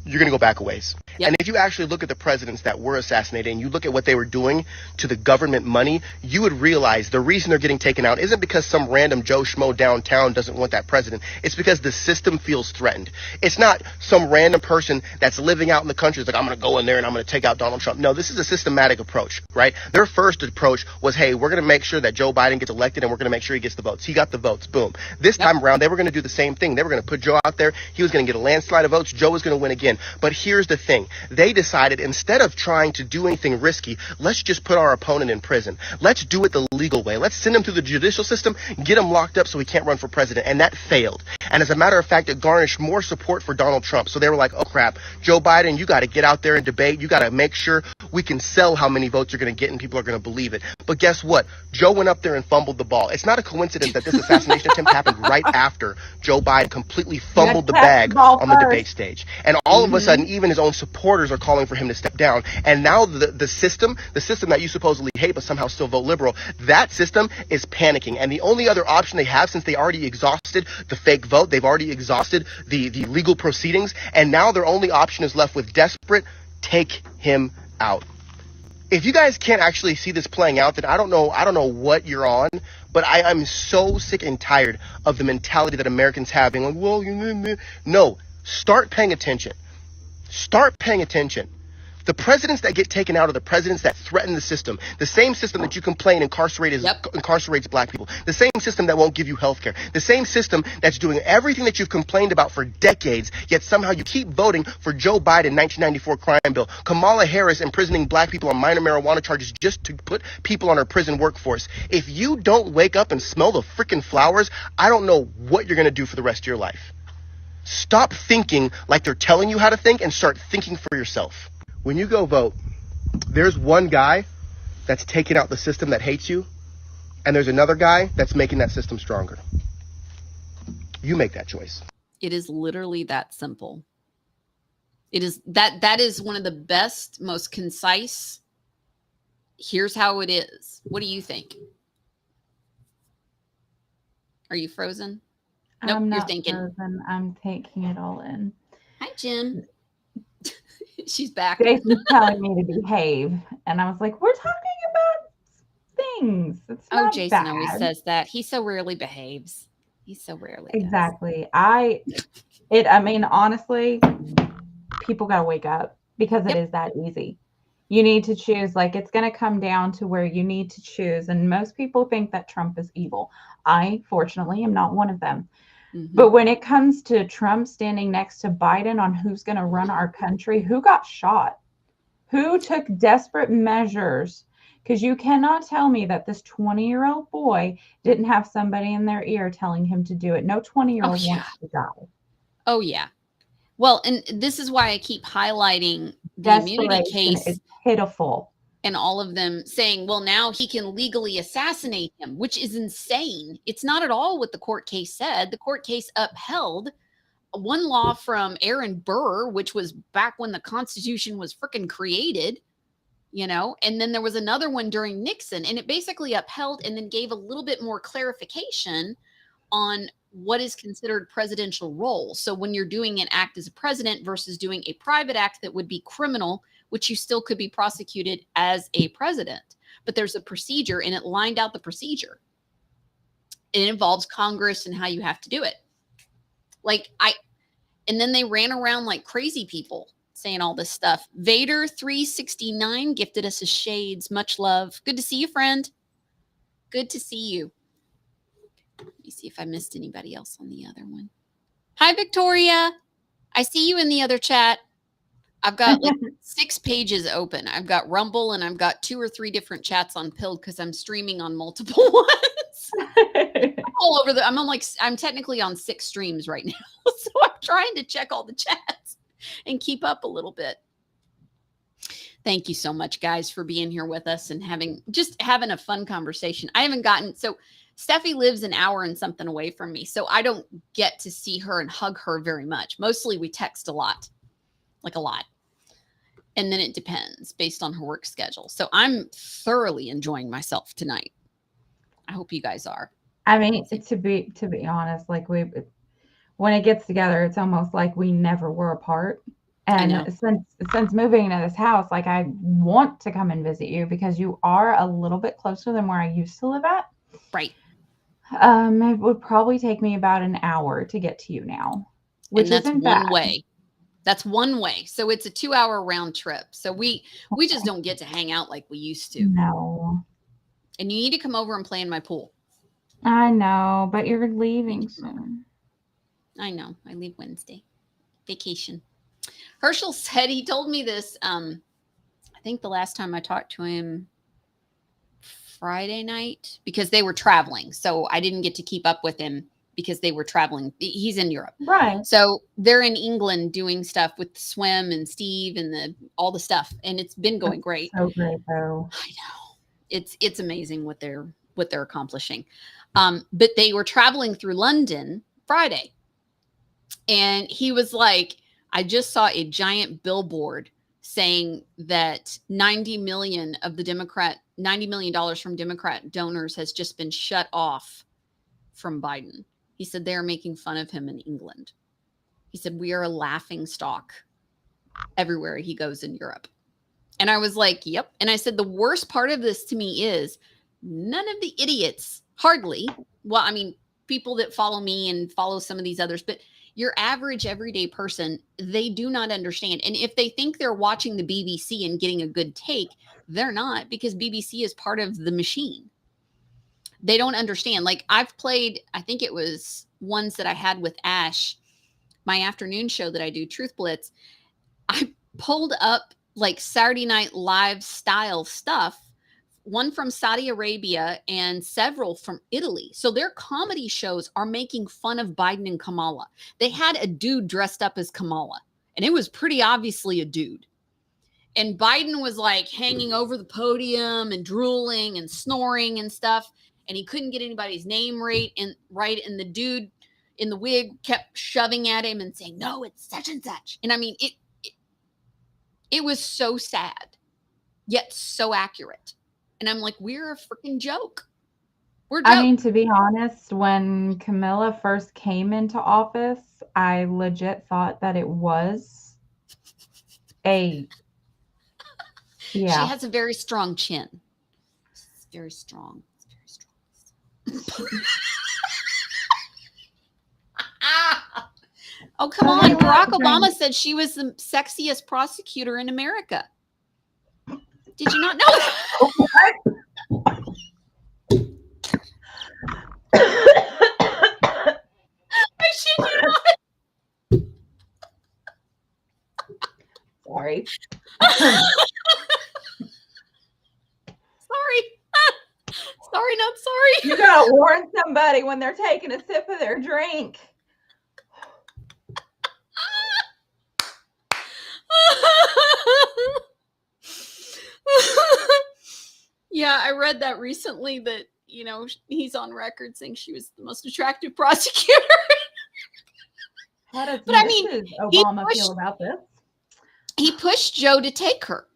you're going to go back a ways. Yep. And if you actually look at the presidents that were assassinated and you look at what they were doing to the government money, you would realize the reason they're getting taken out isn't because some random Joe Schmo downtown doesn't want that president. It's because the system feels threatened. It's not some random person that's living out in the country that's like, I'm going to go in there and I'm going to take out Donald Trump. No, this is a systematic approach, right? Their first approach was, hey, we're going to make sure that Joe Biden gets elected and we're going to make sure he gets the votes. He got the votes. Boom. This time around, they were going to do the same thing. They were going to put Joe out there. He was going to get a landslide of votes. Joe was going to win again. But here's the thing. They decided instead of trying to do anything risky, let's just put our opponent in prison. Let's do it the legal way. Let's send him through the judicial system, get him locked up so he can't run for president. And that failed. And as a matter of fact, it garnished more support for Donald Trump. So they were like, oh crap, Joe Biden, you got to get out there and debate. You got to make sure we can sell how many votes you're going to get and people are going to believe it. But guess what? Joe went up there and fumbled the ball. It's not a coincidence that this assassination attempt happened right after Joe Biden completely fumbled the bag on the debate stage. And all of a sudden, even his own supporters are calling for him to step down. And now the system that you supposedly hate but somehow still vote liberal, that system is panicking. And the only other option they have, since they already exhausted the fake vote, they've already exhausted the legal proceedings, and now their only option is left with desperate, take him out. If you guys can't actually see this playing out, then I don't know what you're on, but I'm so sick and tired of the mentality that Americans have being like, well, no, start paying attention. Start paying attention. The presidents that get taken out are the presidents that threaten the system. The same system that you complain incarcerates black people. The same system that won't give you health care. The same system that's doing everything that you've complained about for decades, yet somehow you keep voting for Joe Biden 1994 crime bill, Kamala Harris imprisoning black people on minor marijuana charges just to put people on her prison workforce. If you don't wake up and smell the freaking flowers, I don't know what you're going to do for the rest of your life. Stop thinking like they're telling you how to think and start thinking for yourself. When you go vote, there's one guy that's taking out the system that hates you, and there's another guy that's making that system stronger. You make that choice. It is literally that simple. It is that is one of the best, most concise. Here's how it is. What do you think? Are you frozen? Nope, I'm not you're thinking. frozen. I'm taking it all in. Hi, Jen. She's back. Jason's telling me to behave, and I was like, "We're talking about things. It's not Jason bad." always says that. He so rarely behaves. He so rarely exactly. I mean, honestly, people gotta wake up because it is that easy. You need to choose. Like, it's gonna come down to where you need to choose, and most people think that Trump is evil. I, fortunately, am not one of them. Mm-hmm. But when it comes to Trump standing next to Biden on who's going to run our country, who got shot? Who took desperate measures? Because you cannot tell me that this 20-year-old boy didn't have somebody in their ear telling him to do it. No 20-year-old wants to die. Oh, yeah. Well, and this is why I keep highlighting the immunity case. Is pitiful. And all of them saying, well, now he can legally assassinate him, which is insane. It's not at all what the court case said. The court case upheld one law from Aaron Burr, which was back when the Constitution was freaking created, and then there was another one during Nixon, and it basically upheld and then gave a little bit more clarification on what is considered presidential role. So when you're doing an act as a president versus doing a private act that would be criminal, which you still could be prosecuted as a president. But there's a procedure, and it lined out the procedure. It involves Congress and how you have to do it. And then they ran around like crazy people saying all this stuff. Vader 369 gifted us a shades. Much love. Good to see you, friend. Good to see you. Let me see if I missed anybody else on the other one. Hi, Victoria. I see you in the other chat. I've got like 6 pages open. I've got Rumble and I've got 2 or 3 different chats on Pilled because I'm streaming on multiple ones. All over I'm technically on 6 streams right now. So I'm trying to check all the chats. and keep up a little bit. Thank you so much, guys, for being here with us and having a fun conversation. I haven't gotten, so Steffi lives an hour and something away from me, so I don't get to see her and hug her very much. Mostly we text a lot, like a lot. And then it depends based on her work schedule. So I'm thoroughly enjoying myself tonight. I hope you guys are. I mean, to be honest, like when it gets together, it's almost like we never were apart. And since moving into this house, like I want to come and visit you because you are a little bit closer than where I used to live at. Right. It would probably take me about an hour to get to you now, which isn't bad. One way. That's one way. So it's a 2-hour round trip. So we just don't get to hang out like we used to. No. And you need to come over and play in my pool. I know, but you're leaving soon. I know. I leave Wednesday. Vacation. Herschel said he told me this. I think the last time I talked to him Friday night because they were traveling. So I didn't get to keep up with him because they were traveling. He's in Europe. Right. So they're in England doing stuff with the swim and Steve and all the stuff. And it's been going great. So great though. I know. It's amazing what they're accomplishing. But they were traveling through London Friday. And he was like, I just saw a giant billboard saying that $90 million from Democrat donors has just been shut off from Biden. He said they're making fun of him in England. He said, we are a laughing stock everywhere he goes in Europe. And I was like, yep. And I said, the worst part of this to me is none of the idiots, hardly, well, I mean, people that follow me and follow some of these others, but your average everyday person, they do not understand. And if they think they're watching the BBC and getting a good take, they're not, because BBC is part of the machine. They don't understand. Like I've played, I think it was ones that I had with Ash, my afternoon show that I do, Truth Blitz. I pulled up like Saturday Night Live style stuff, one from Saudi Arabia and several from Italy. So their comedy shows are making fun of Biden and Kamala. They had a dude dressed up as Kamala, and it was pretty obviously a dude. And Biden was like hanging over the podium and drooling and snoring and stuff. And he couldn't get anybody's name right. And the dude in the wig kept shoving at him and saying, no, it's such and such. And I mean, it was so sad, yet so accurate. And I'm like, we're a freaking joke. We're joke. I mean, to be honest, when Camilla first came into office, I legit thought that it was yeah. She has a very strong chin. It's very strong. It's very strong. Oh, come on. Barack Obama said she was the sexiest prosecutor in America. Did you not know that? I shit you not. Sorry. Sorry. Sorry, not sorry. You gotta warn somebody when they're taking a sip of their drink. Yeah, I read that recently that, you know, he's on record saying she was the most attractive prosecutor. How does Obama feel about this? He pushed Joe to take her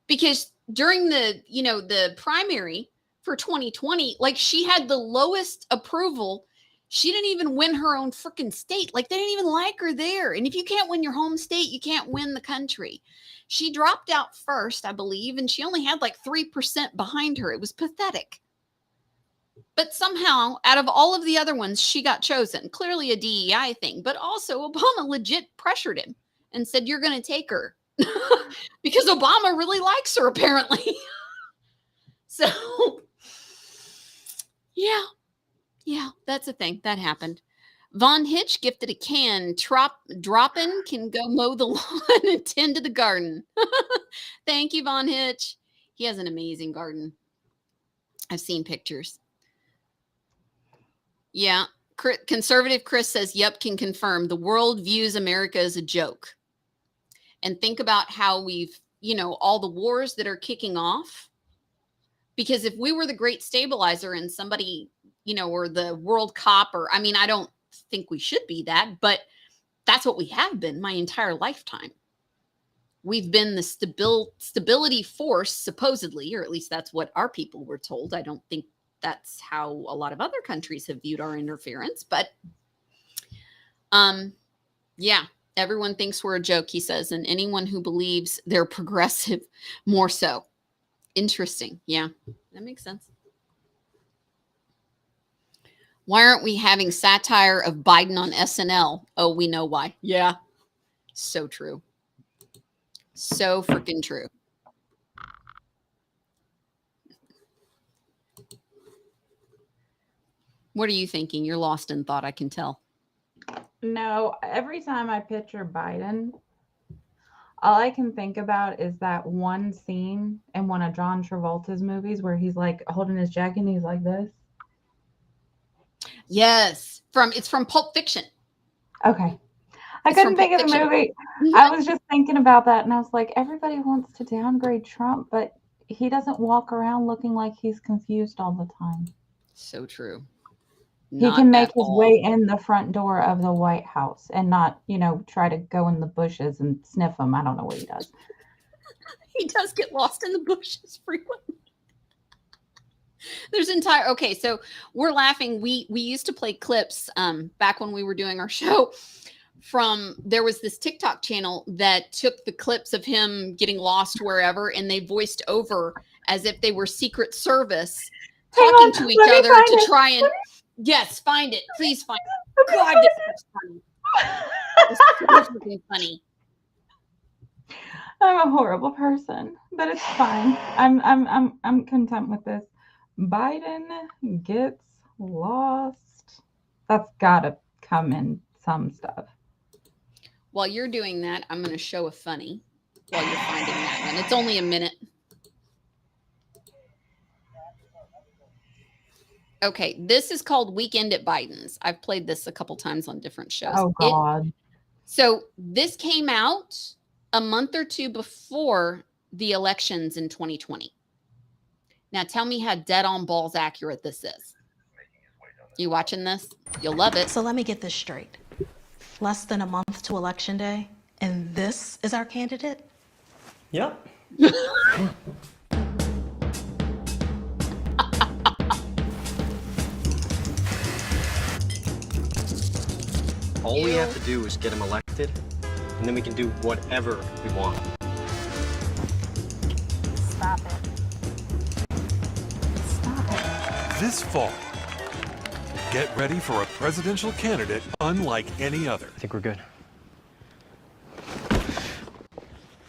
because during the primary for 2020, like she had the lowest approval. She didn't even win her own freaking state. Like they didn't even like her there. And if you can't win your home state, you can't win the country. She dropped out first, I believe, and she only had like 3% behind her. It was pathetic. But somehow, out of all of the other ones, she got chosen. Clearly a DEI thing. But also, Obama legit pressured him and said, you're going to take her. Because Obama really likes her, apparently. So, yeah, that's a thing. That happened. Von Hitch gifted a can. Droppin' can go mow the lawn and tend to the garden. Thank you, Von Hitch. He has an amazing garden. I've seen pictures. Yeah. Conservative Chris says, yep, can confirm. The world views America as a joke. and think about how we've, all the wars that are kicking off. Because if we were the great stabilizer and somebody, or the world cop, or, I don't think we should be that, but that's what we have been my entire lifetime. We've been the stability force, supposedly, or at least that's what our people were told. I don't think that's how a lot of other countries have viewed our interference, but yeah, everyone thinks we're a joke, he says, and anyone who believes they're progressive more so. Interesting. Yeah, that makes sense. Why aren't we having satire of Biden on SNL? Oh, we know why. Yeah, so true. So freaking true. What are you thinking? You're lost in thought, I can tell. No, every time I picture Biden, all I can think about is that one scene in one of John Travolta's movies where he's like holding his jacket and he's like this. Yes, it's from Pulp Fiction. Okay. I couldn't think of the movie. I was just thinking about that and I was like, everybody wants to downgrade Trump, but he doesn't walk around looking like he's confused all the time. So true. He can make his way in the front door of the White House and not, try to go in the bushes and sniff them. I don't know what he does. He does get lost in the bushes frequently. There's okay, so we're laughing. We used to play clips back when we were doing our show there was this TikTok channel that took the clips of him getting lost wherever and they voiced over as if they were Secret Service talking to each other to try and yes, find it. Please find it. God, this is funny. This is funny. I'm a horrible person, but it's fine. I'm content with this. Biden gets lost. That's gotta come in some stuff. While you're doing that, I'm going to show a funny while you're finding that one. It's only a minute. Okay, this is called Weekend at Biden's. I've played this a couple times on different shows. Oh, God. So this came out a month or two before the elections in 2020. Now tell me how dead on balls accurate this is. You watching this? You'll love it. So let me get this straight. Less than a month to election day, and this is our candidate? Yep. All we have to do is get him elected, and then we can do whatever we want. Stop it. Stop it. This fall, get ready for a presidential candidate unlike any other. I think we're good.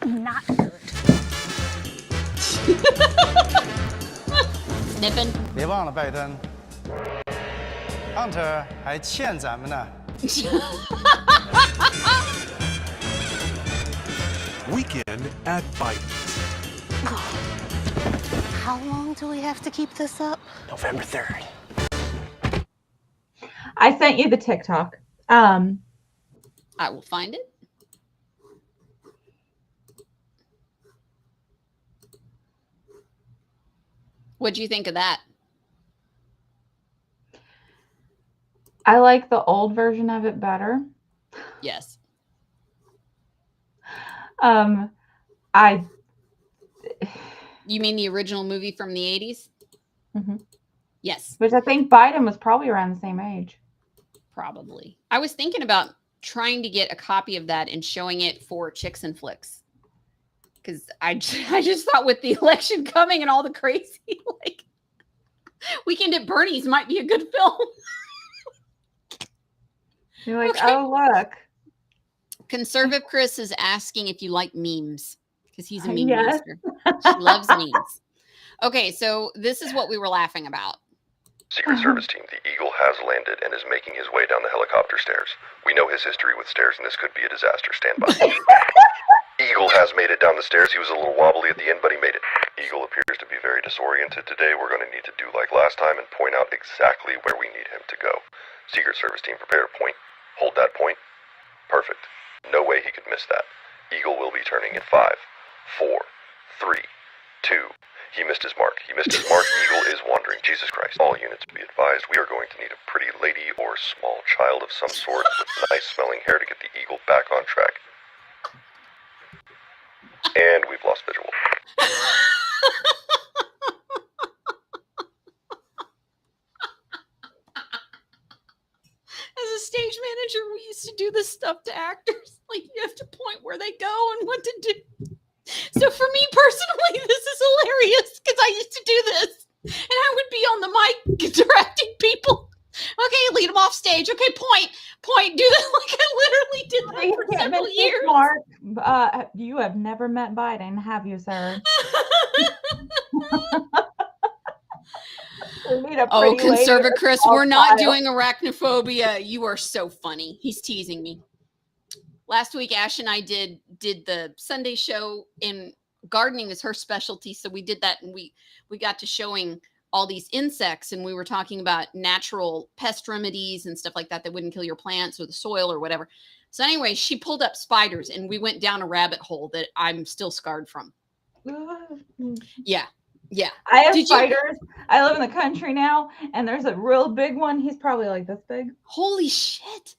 Not good. Sniffing. 别忘了拜登 ，Hunter 还欠咱们呢。Weekend at Biden's. How long do we have to keep this up? November 3rd. I sent you the TikTok. I will find it. What'd you think of that? I like the old version of it better. Yes. You mean the original movie from the 80s? Mm-hmm. Yes. Which I think Biden was probably around the same age. Probably. I was thinking about trying to get a copy of that and showing it for Chicks and Flicks. Because I just thought with the election coming and all the crazy, like, Weekend at Bernie's might be a good film. You're like, okay. Oh, look. Conservative Chris is asking if you like memes because he's a meme yes. master. She loves memes. Okay, so this is what we were laughing about. Secret Service team, the Eagle has landed and is making his way down the helicopter stairs. We know his history with stairs, and this could be a disaster. Stand by. Eagle has made it down the stairs. He was a little wobbly at the end, but he made it. Eagle appears to be very disoriented today. We're going to need to do like last time and point out exactly where we need him to go. Secret Service team, prepare a point. Hold that point. Perfect. No way he could miss that. Eagle will be turning in 5, 4, 3, 2. He missed his mark. He missed his mark. Eagle is wandering. Jesus Christ. All units be advised, we are going to need a pretty lady or small child of some sort with nice smelling hair to get the Eagle back on track. And we've lost visual. As a stage manager, we used to do this stuff to actors. Like, you have to point where they go and what to do. So for me personally, this is hilarious because I used to do this. And I would be on the mic directing people. Okay, lead them off stage. Okay, point, do that. Like, I literally did that for several years. Mark, you have never met Biden, have you, sir? Oh, Conservative Chris, we're not doing arachnophobia. You are so funny. He's teasing me. Last week, Ash and I did the Sunday show, and gardening is her specialty. So we did that, and we got to showing all these insects, and we were talking about natural pest remedies and stuff like that that wouldn't kill your plants or the soil or whatever. So anyway, she pulled up spiders, and we went down a rabbit hole that I'm still scarred from. Yeah. Yeah. I have spiders. I live in the country now, and there's a real big one. He's probably like this big. Holy shit.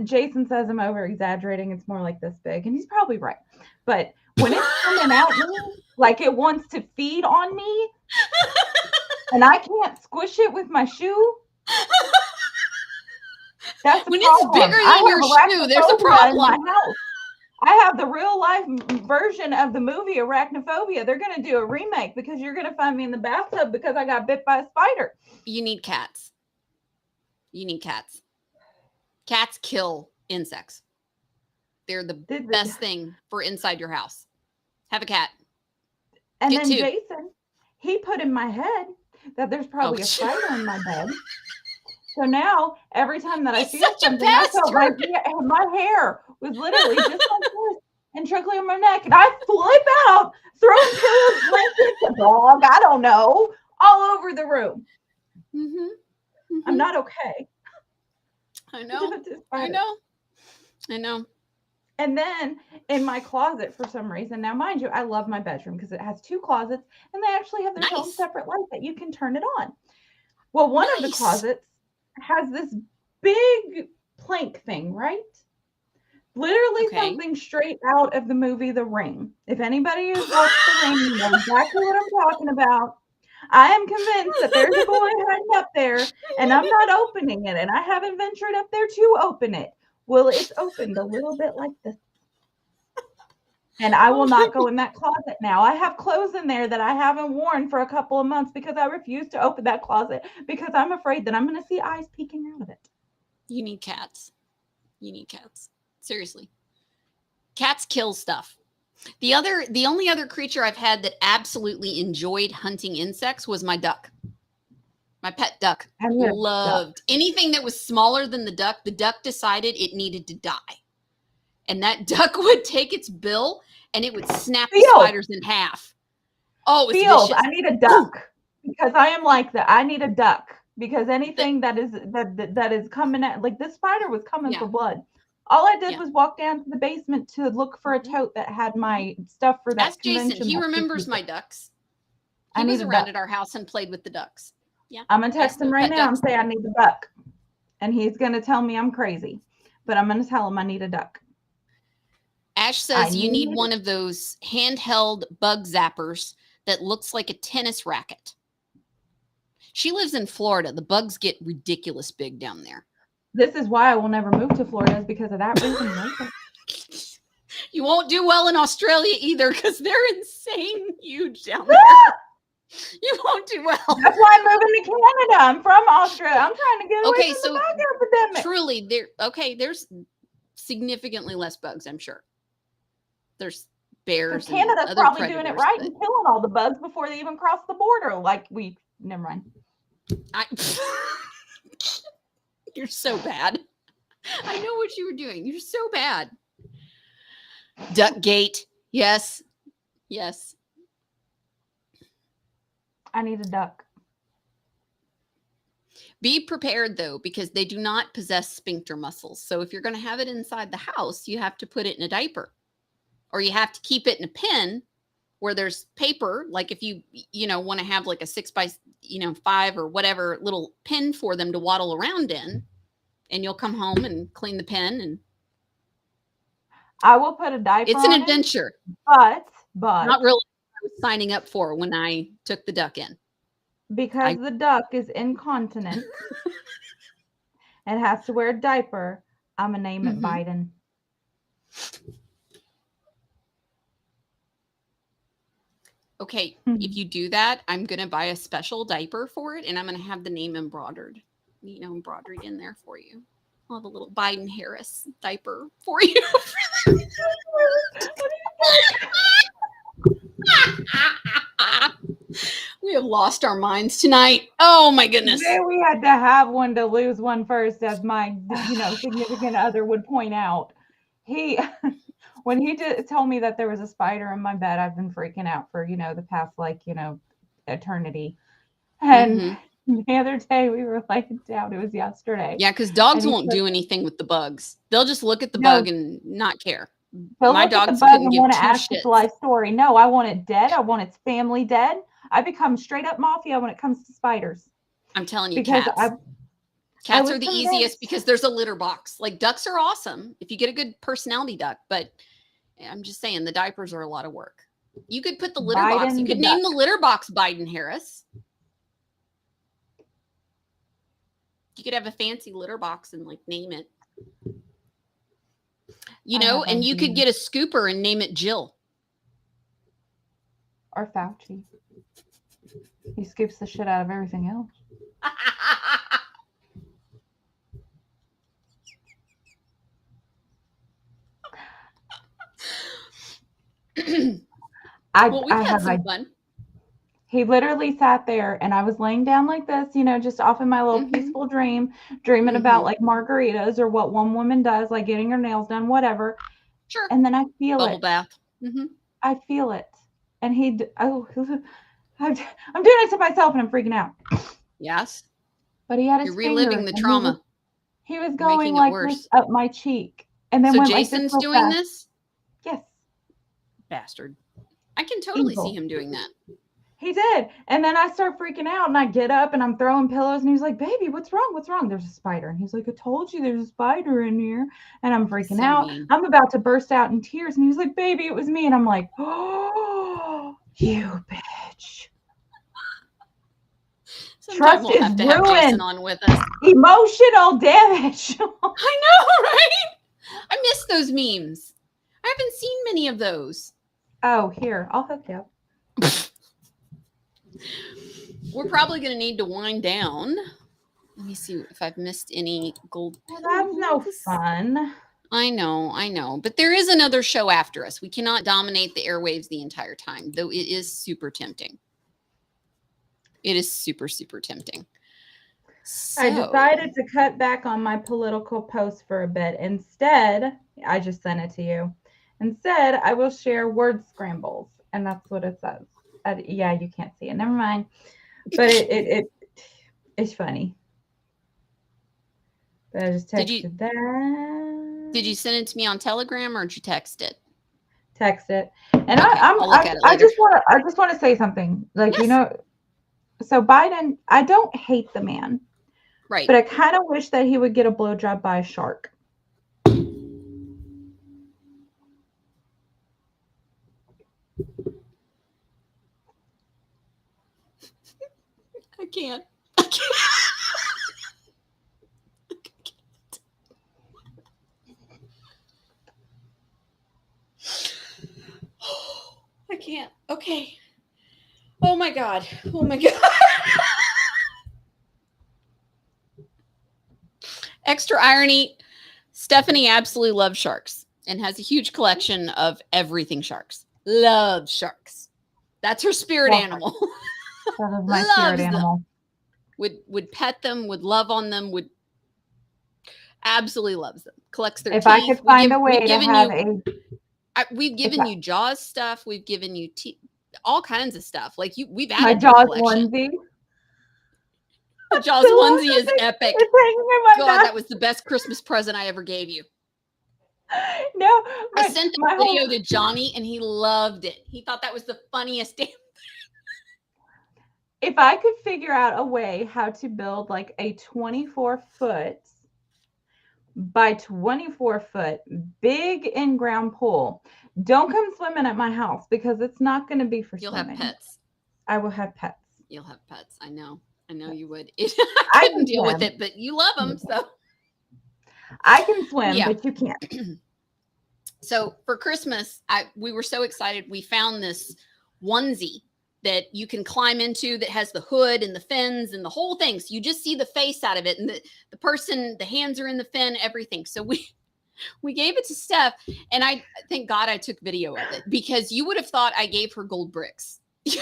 Jason says I'm over exaggerating. It's more like this big, and he's probably right. But when it's coming at me, like it wants to feed on me, and I can't squish it with my shoe. That's when it's bigger than your shoe, there's a problem. In my house. I have the real life version of the movie Arachnophobia. They're going to do a remake because you're going to find me in the bathtub because I got bit by a spider. You need cats. You need cats. Cats kill insects. They're the best thing for inside your house. Have a cat. And then Jason, he put in my head that there's probably a spider in my bed. So now, every time that I feel something, I felt my hair was literally just like this and trickling on my neck. And I flip out, throwing pillows, blankets, a dog, I don't know, all over the room. I'm not okay. I know. I know. I know. And then in my closet, for some reason, now mind you, I love my bedroom because it has 2 closets and they actually have their own separate light that you can turn it on. Well, one of the closets has this big plank thing, right? Literally something straight out of the movie The Ring. If anybody has watched The Ring, you know exactly what I'm talking about. I am convinced that there's a boy hiding up there, and I'm not opening it, and I haven't ventured up there to open it. Well, it's opened a little bit like this. And I will not go in that closet now. I have clothes in there that I haven't worn for a couple of months because I refuse to open that closet because I'm afraid that I'm going to see eyes peeking out of it. You need cats. You need cats. Seriously. Cats kill stuff. The only other creature I've had that absolutely enjoyed hunting insects was my duck. My pet duck. Loved anything that was smaller than the duck. The duck decided it needed to die. And that duck would take its bill and it would snap the spiders in half. Oh, it was vicious. I need a duck because I am like that. I need a duck because anything that is coming at, like this spider was coming for blood. All I did was walk down to the basement to look for a tote that had my stuff for that. That's Jason. He remembers my ducks. He was around at our house and played with the ducks. Yeah. I'm going to text him right now and say I need a duck. And he's going to tell me I'm crazy. But I'm going to tell him I need a duck. Ash says you need one of those handheld bug zappers that looks like a tennis racket. She lives in Florida. The bugs get ridiculous big down there. This is why I will never move to Florida, is because of that reason. Right? You won't do well in Australia either because they're insane huge down there. You won't do well. That's why I'm moving to Canada. I'm from Australia. I'm trying to get away from the bug epidemic. Truly, there's significantly less bugs, I'm sure. There's bears. Canada's probably doing it right and killing all the bugs before they even cross the border. Never mind. You're so bad. I know what you were doing. You're so bad. Duckgate. Yes. Yes. I need a duck. Be prepared, though, because they do not possess sphincter muscles. So if you're going to have it inside the house, you have to put it in a diaper. or you have to keep it in a pen where there's paper. Like if you want to have like a 6x5 or whatever little pen for them to waddle around in, and you'll come home and clean the pen, and I will put a diaper it's an adventure. But not really what I was signing up for when I took the duck in. Because the duck is incontinent and has to wear a diaper, I'm going to name it Biden. Okay, if you do that, I'm going to buy a special diaper for it, and I'm going to have the name embroidered in there for you. I'll have a little Biden Harris diaper for you. We have lost our minds tonight. Oh my goodness. We had to have one to lose one first, as my significant other would point out. When he told me that there was a spider in my bed, I've been freaking out for the past eternity. And the other day we were laying down. It was yesterday. Yeah, because dogs won't do anything with the bugs. They'll just look at the bug and not care. My dogs couldn't give two shits. Life story. No, I want it dead. I want its family dead. I become straight up mafia when it comes to spiders. I'm telling you, cats. Cats are the easiest because there's a litter box. Like ducks are awesome if you get a good personality duck, but I'm just saying the diapers are a lot of work. You could put the litter box. You could name the litter box Biden Harris. You could have a fancy litter box and name it. And you could get a scooper and name it Jill. Or Fauci. He scoops the shit out of everything else. We've had some fun. He literally sat there, and I was laying down like this, just off in my little peaceful dreaming about margaritas or what one woman does, like getting her nails done, whatever. Sure. And then I feel Bubble bath. I feel it. And I'm doing it to myself, and I'm freaking out. Yes. But he had his You're reliving the trauma. He was going like this up my cheek. And then went Jason's like this doing this? Yes. Bastard. I can totally see him doing that. He did. And then I start freaking out, and I get up and I'm throwing pillows, and he's like, baby, what's wrong? What's wrong? There's a spider. And he's like, I told you there's a spider in here. And I'm freaking out. Mean. I'm about to burst out in tears. And he was like, baby, it was me. And I'm like, oh, you bitch. Sometime we'll have to have Jason on with us. Emotional damage. I know, right? I miss those memes. I haven't seen many of those. Oh, here. I'll hook you up. We're probably going to need to wind down. Let me see if I've missed any gold. Well, that's no fun. I know. But there is another show after us. We cannot dominate the airwaves the entire time, though it is super tempting. It is super, super tempting. So, I decided to cut back on my political posts for a bit. Instead, I just sent it to you. Instead, I will share word scrambles. And that's what it says. Yeah, you can't see it. Never mind. But it's funny. But I just texted that. Did you send it to me on Telegram or did you text it? Text it. And okay, I just want to say something. So Biden, I don't hate the man. Right. But I kind of wish that he would get a blowjob by a shark. I can't. I can't. Okay. Oh my God. Extra irony. Stephanie absolutely loves sharks and has a huge collection of everything sharks. Loves sharks. That's her spirit animal. That is my spirit animal. Would pet them, would love on them, would absolutely loves them. Collects their teeth. If I could find a way to have we've given you Jaws stuff. We've given you all kinds of stuff. We've added my Jaws onesie. The Jaws onesie is epic. It's hanging in my God, that was the best Christmas present I ever gave you. No, I sent the video to Johnny, and he loved it. He thought that was the funniest damn. If I could figure out a way how to build like a 24-foot by 24-foot big in-ground pool, don't come swimming at my house because it's not going to be for swimming. You'll have pets. I will have pets. You'll have pets. I know you would. I couldn't deal with it, but you love them, so. I can swim, but you can't. So for Christmas, we were so excited. We found this onesie that you can climb into that has the hood and the fins and the whole thing. So you just see the face out of it, and the person, the hands are in the fin, everything. So we gave it to Steph, and I thank God I took video of it, because you would have thought I gave her gold bricks. Like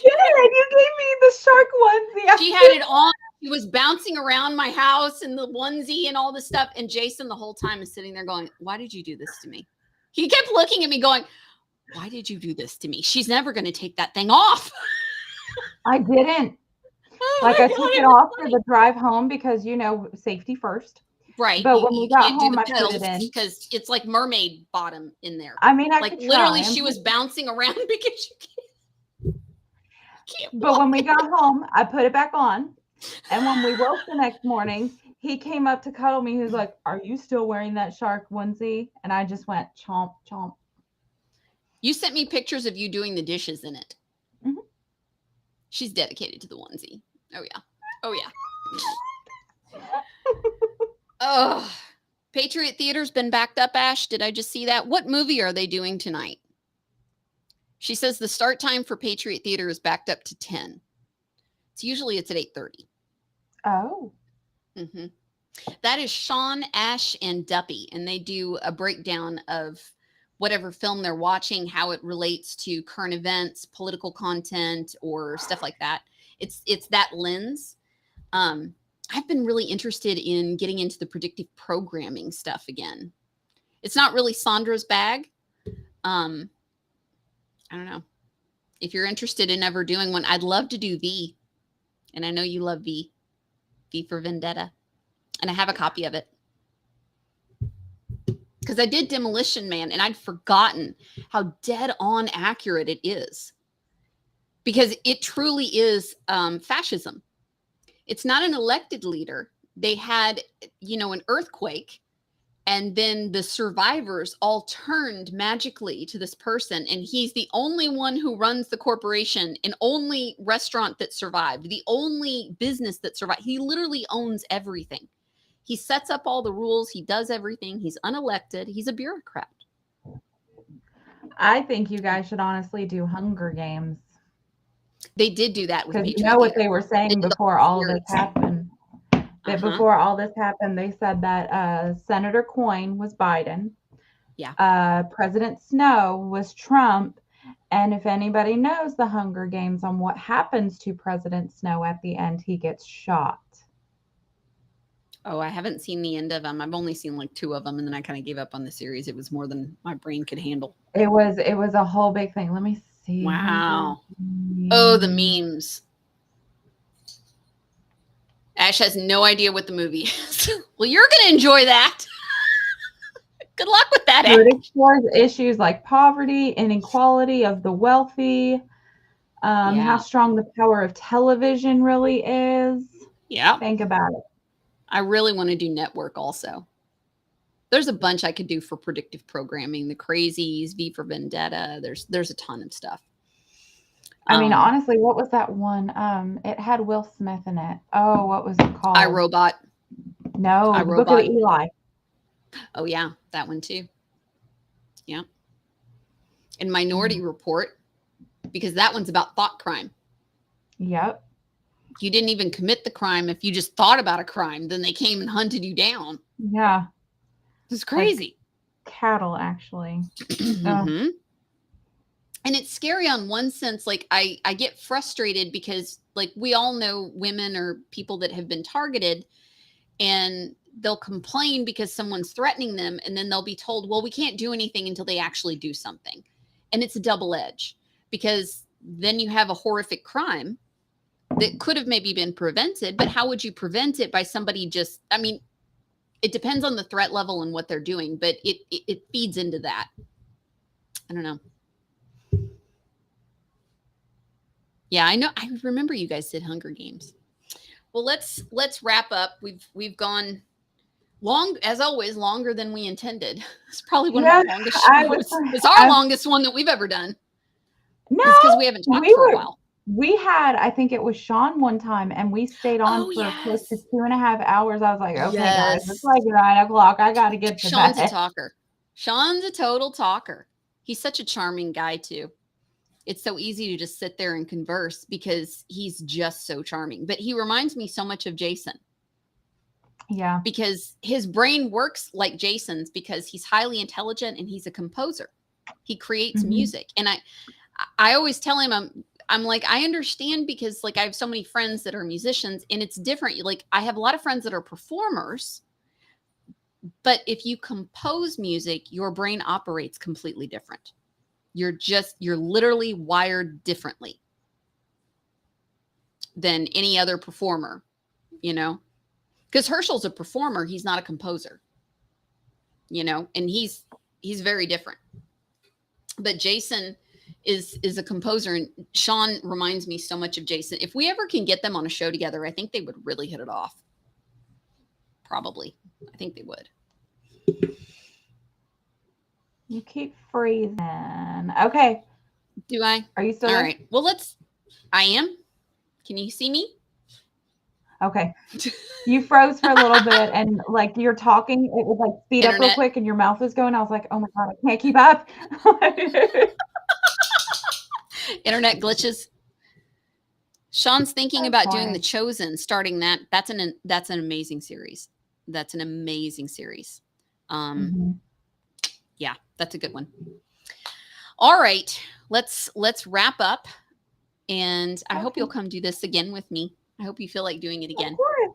you gave me the shark onesie. She had it on. She was bouncing around my house in the onesie and all this stuff. And Jason the whole time is sitting there going, "Why did you do this to me?" He kept looking at me going, "Why did you do this to me? She's never going to take that thing off." I didn't. I took it off for the drive home because, safety first. Right. But when we got home, I put it in. Because it's like mermaid bottom in there. I mean, like literally she was bouncing around because you can't But when we got home, I put it back on. And when we woke the next morning, he came up to cuddle me. He was like, "Are you still wearing that shark onesie?" And I just went chomp, chomp. You sent me pictures of you doing the dishes in it. Mm-hmm. She's dedicated to the onesie. Oh, yeah. Oh, yeah. Oh, Patriot Theater's been backed up, Ash. Did I just see that? What movie are they doing tonight? She says the start time for Patriot Theater is backed up to 10. Usually it's at 8:30. Oh. Mm-hmm. That is Sean, Ash, and Duppy, and they do a breakdown of whatever film they're watching, how it relates to current events, political content, or stuff like that. It's that lens. I've been really interested in getting into the predictive programming stuff again. It's not really Sandra's bag. I don't know. If you're interested in ever doing one, I'd love to do V. And I know you love V. V for Vendetta. And I have a copy of it. Because I did Demolition Man, and I'd forgotten how dead on accurate it is. Because it truly is fascism. It's not an elected leader. They had, an earthquake, and then the survivors all turned magically to this person, and he's the only one who runs the corporation, and only restaurant that survived, the only business that survived. He literally owns everything. He sets up all the rules. He does everything. He's unelected. He's a bureaucrat. I think you guys should honestly do Hunger Games. They did do that with Patriot Theater. What they were saying before all of this happened. That before all this happened, they said that Senator Coyne was Biden. Yeah. President Snow was Trump. And if anybody knows the Hunger Games on what happens to President Snow at the end, he gets shot. Oh, I haven't seen the end of them. I've only seen like 2 of them, and then I kind of gave up on the series. It was more than my brain could handle. It was a whole big thing. Let me see. Wow. Oh, the memes. Ash has no idea what the movie is. Well, you're going to enjoy that. Good luck with that, Ash. It explores issues like poverty, inequality of the wealthy, how strong the power of television really is. Yeah. Think about it. I really want to do network also. There's a bunch I could do for predictive programming. The Crazies, V for Vendetta. There's a ton of stuff. I mean, honestly, what was that one? It had Will Smith in it. Oh, what was it called? iRobot. No, iRobot. Book of Eli. Oh, yeah, that one too. Yeah. And Minority Report, because that one's about thought crime. Yep. You didn't even commit the crime. If you just thought about a crime, then they came and hunted you down. Yeah. It's crazy. Like cattle, actually. Mm-hmm. And it's scary on one sense. Like I get frustrated because like we all know women or people that have been targeted, and they'll complain because someone's threatening them, and then they'll be told, well, we can't do anything until they actually do something. And it's a double edge, because then you have a horrific crime that could have maybe been prevented, but how would you prevent it by somebody just, I mean, it depends on the threat level and what they're doing, but it feeds into that. I don't know. Yeah, I know. I remember you guys did Hunger Games. Well, let's wrap up. We've gone long, as always, longer than we intended. It's probably one of our longest shows. It's our longest one that we've ever done. No, because we haven't talked for a while. We had, I think it was Sean one time, and we stayed on for close to 2.5 hours. I was like, okay, guys, it's like 9 o'clock. I got to get to Sean's bed. a talker. Sean's a total talker. He's such a charming guy, too. It's so easy to just sit there and converse because he's just so charming. But he reminds me so much of Jason. Yeah. Because his brain works like Jason's because he's highly intelligent and he's a composer. He creates music. And I always tell him, I'm like, I understand because like I have so many friends that are musicians and it's different. Like I have a lot of friends that are performers, but if you compose music, your brain operates completely different. You're literally wired differently than any other performer, you know, because Herschel's a performer. He's not a composer, you know, and he's very different, but Jason is a composer, and Sean reminds me so much of Jason. If we ever can get them on a show together, I think they would really hit it off. Probably. I think they would. You keep freezing. Okay. Do I? Are you still all there? right? Well, I am. Can you see me? Okay. You froze for a little bit and like you're talking, it would like speed up real quick and your mouth was going. I was like, oh my God, I can't keep up. Internet glitches. Sean's thinking about doing The Chosen, starting that. That's an amazing series. That's an amazing series. Yeah, that's a good one. All right, let's wrap up, and I hope you'll come do this again with me. I hope you feel like doing it again. Of course.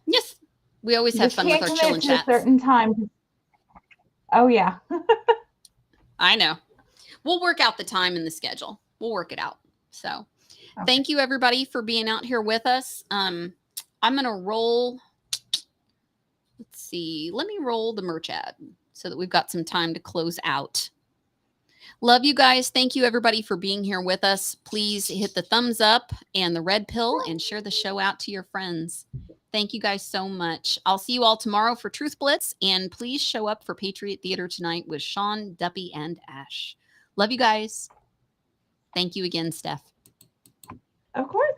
Yes, we always have fun with our chill and chats. A certain time. Oh yeah. I know. We'll work out the time in the schedule. We'll work it out. So thank you everybody for being out here with us. I'm going to roll. Let's see. Let me roll the merch ad so that we've got some time to close out. Love you guys. Thank you everybody for being here with us. Please hit the thumbs up and the red pill and share the show out to your friends. Thank you guys so much. I'll see you all tomorrow for Truth Blitz, and please show up for Patriot Theater tonight with Sean, Duppy, and Ash. Love you guys. Thank you again, Steph. Of course.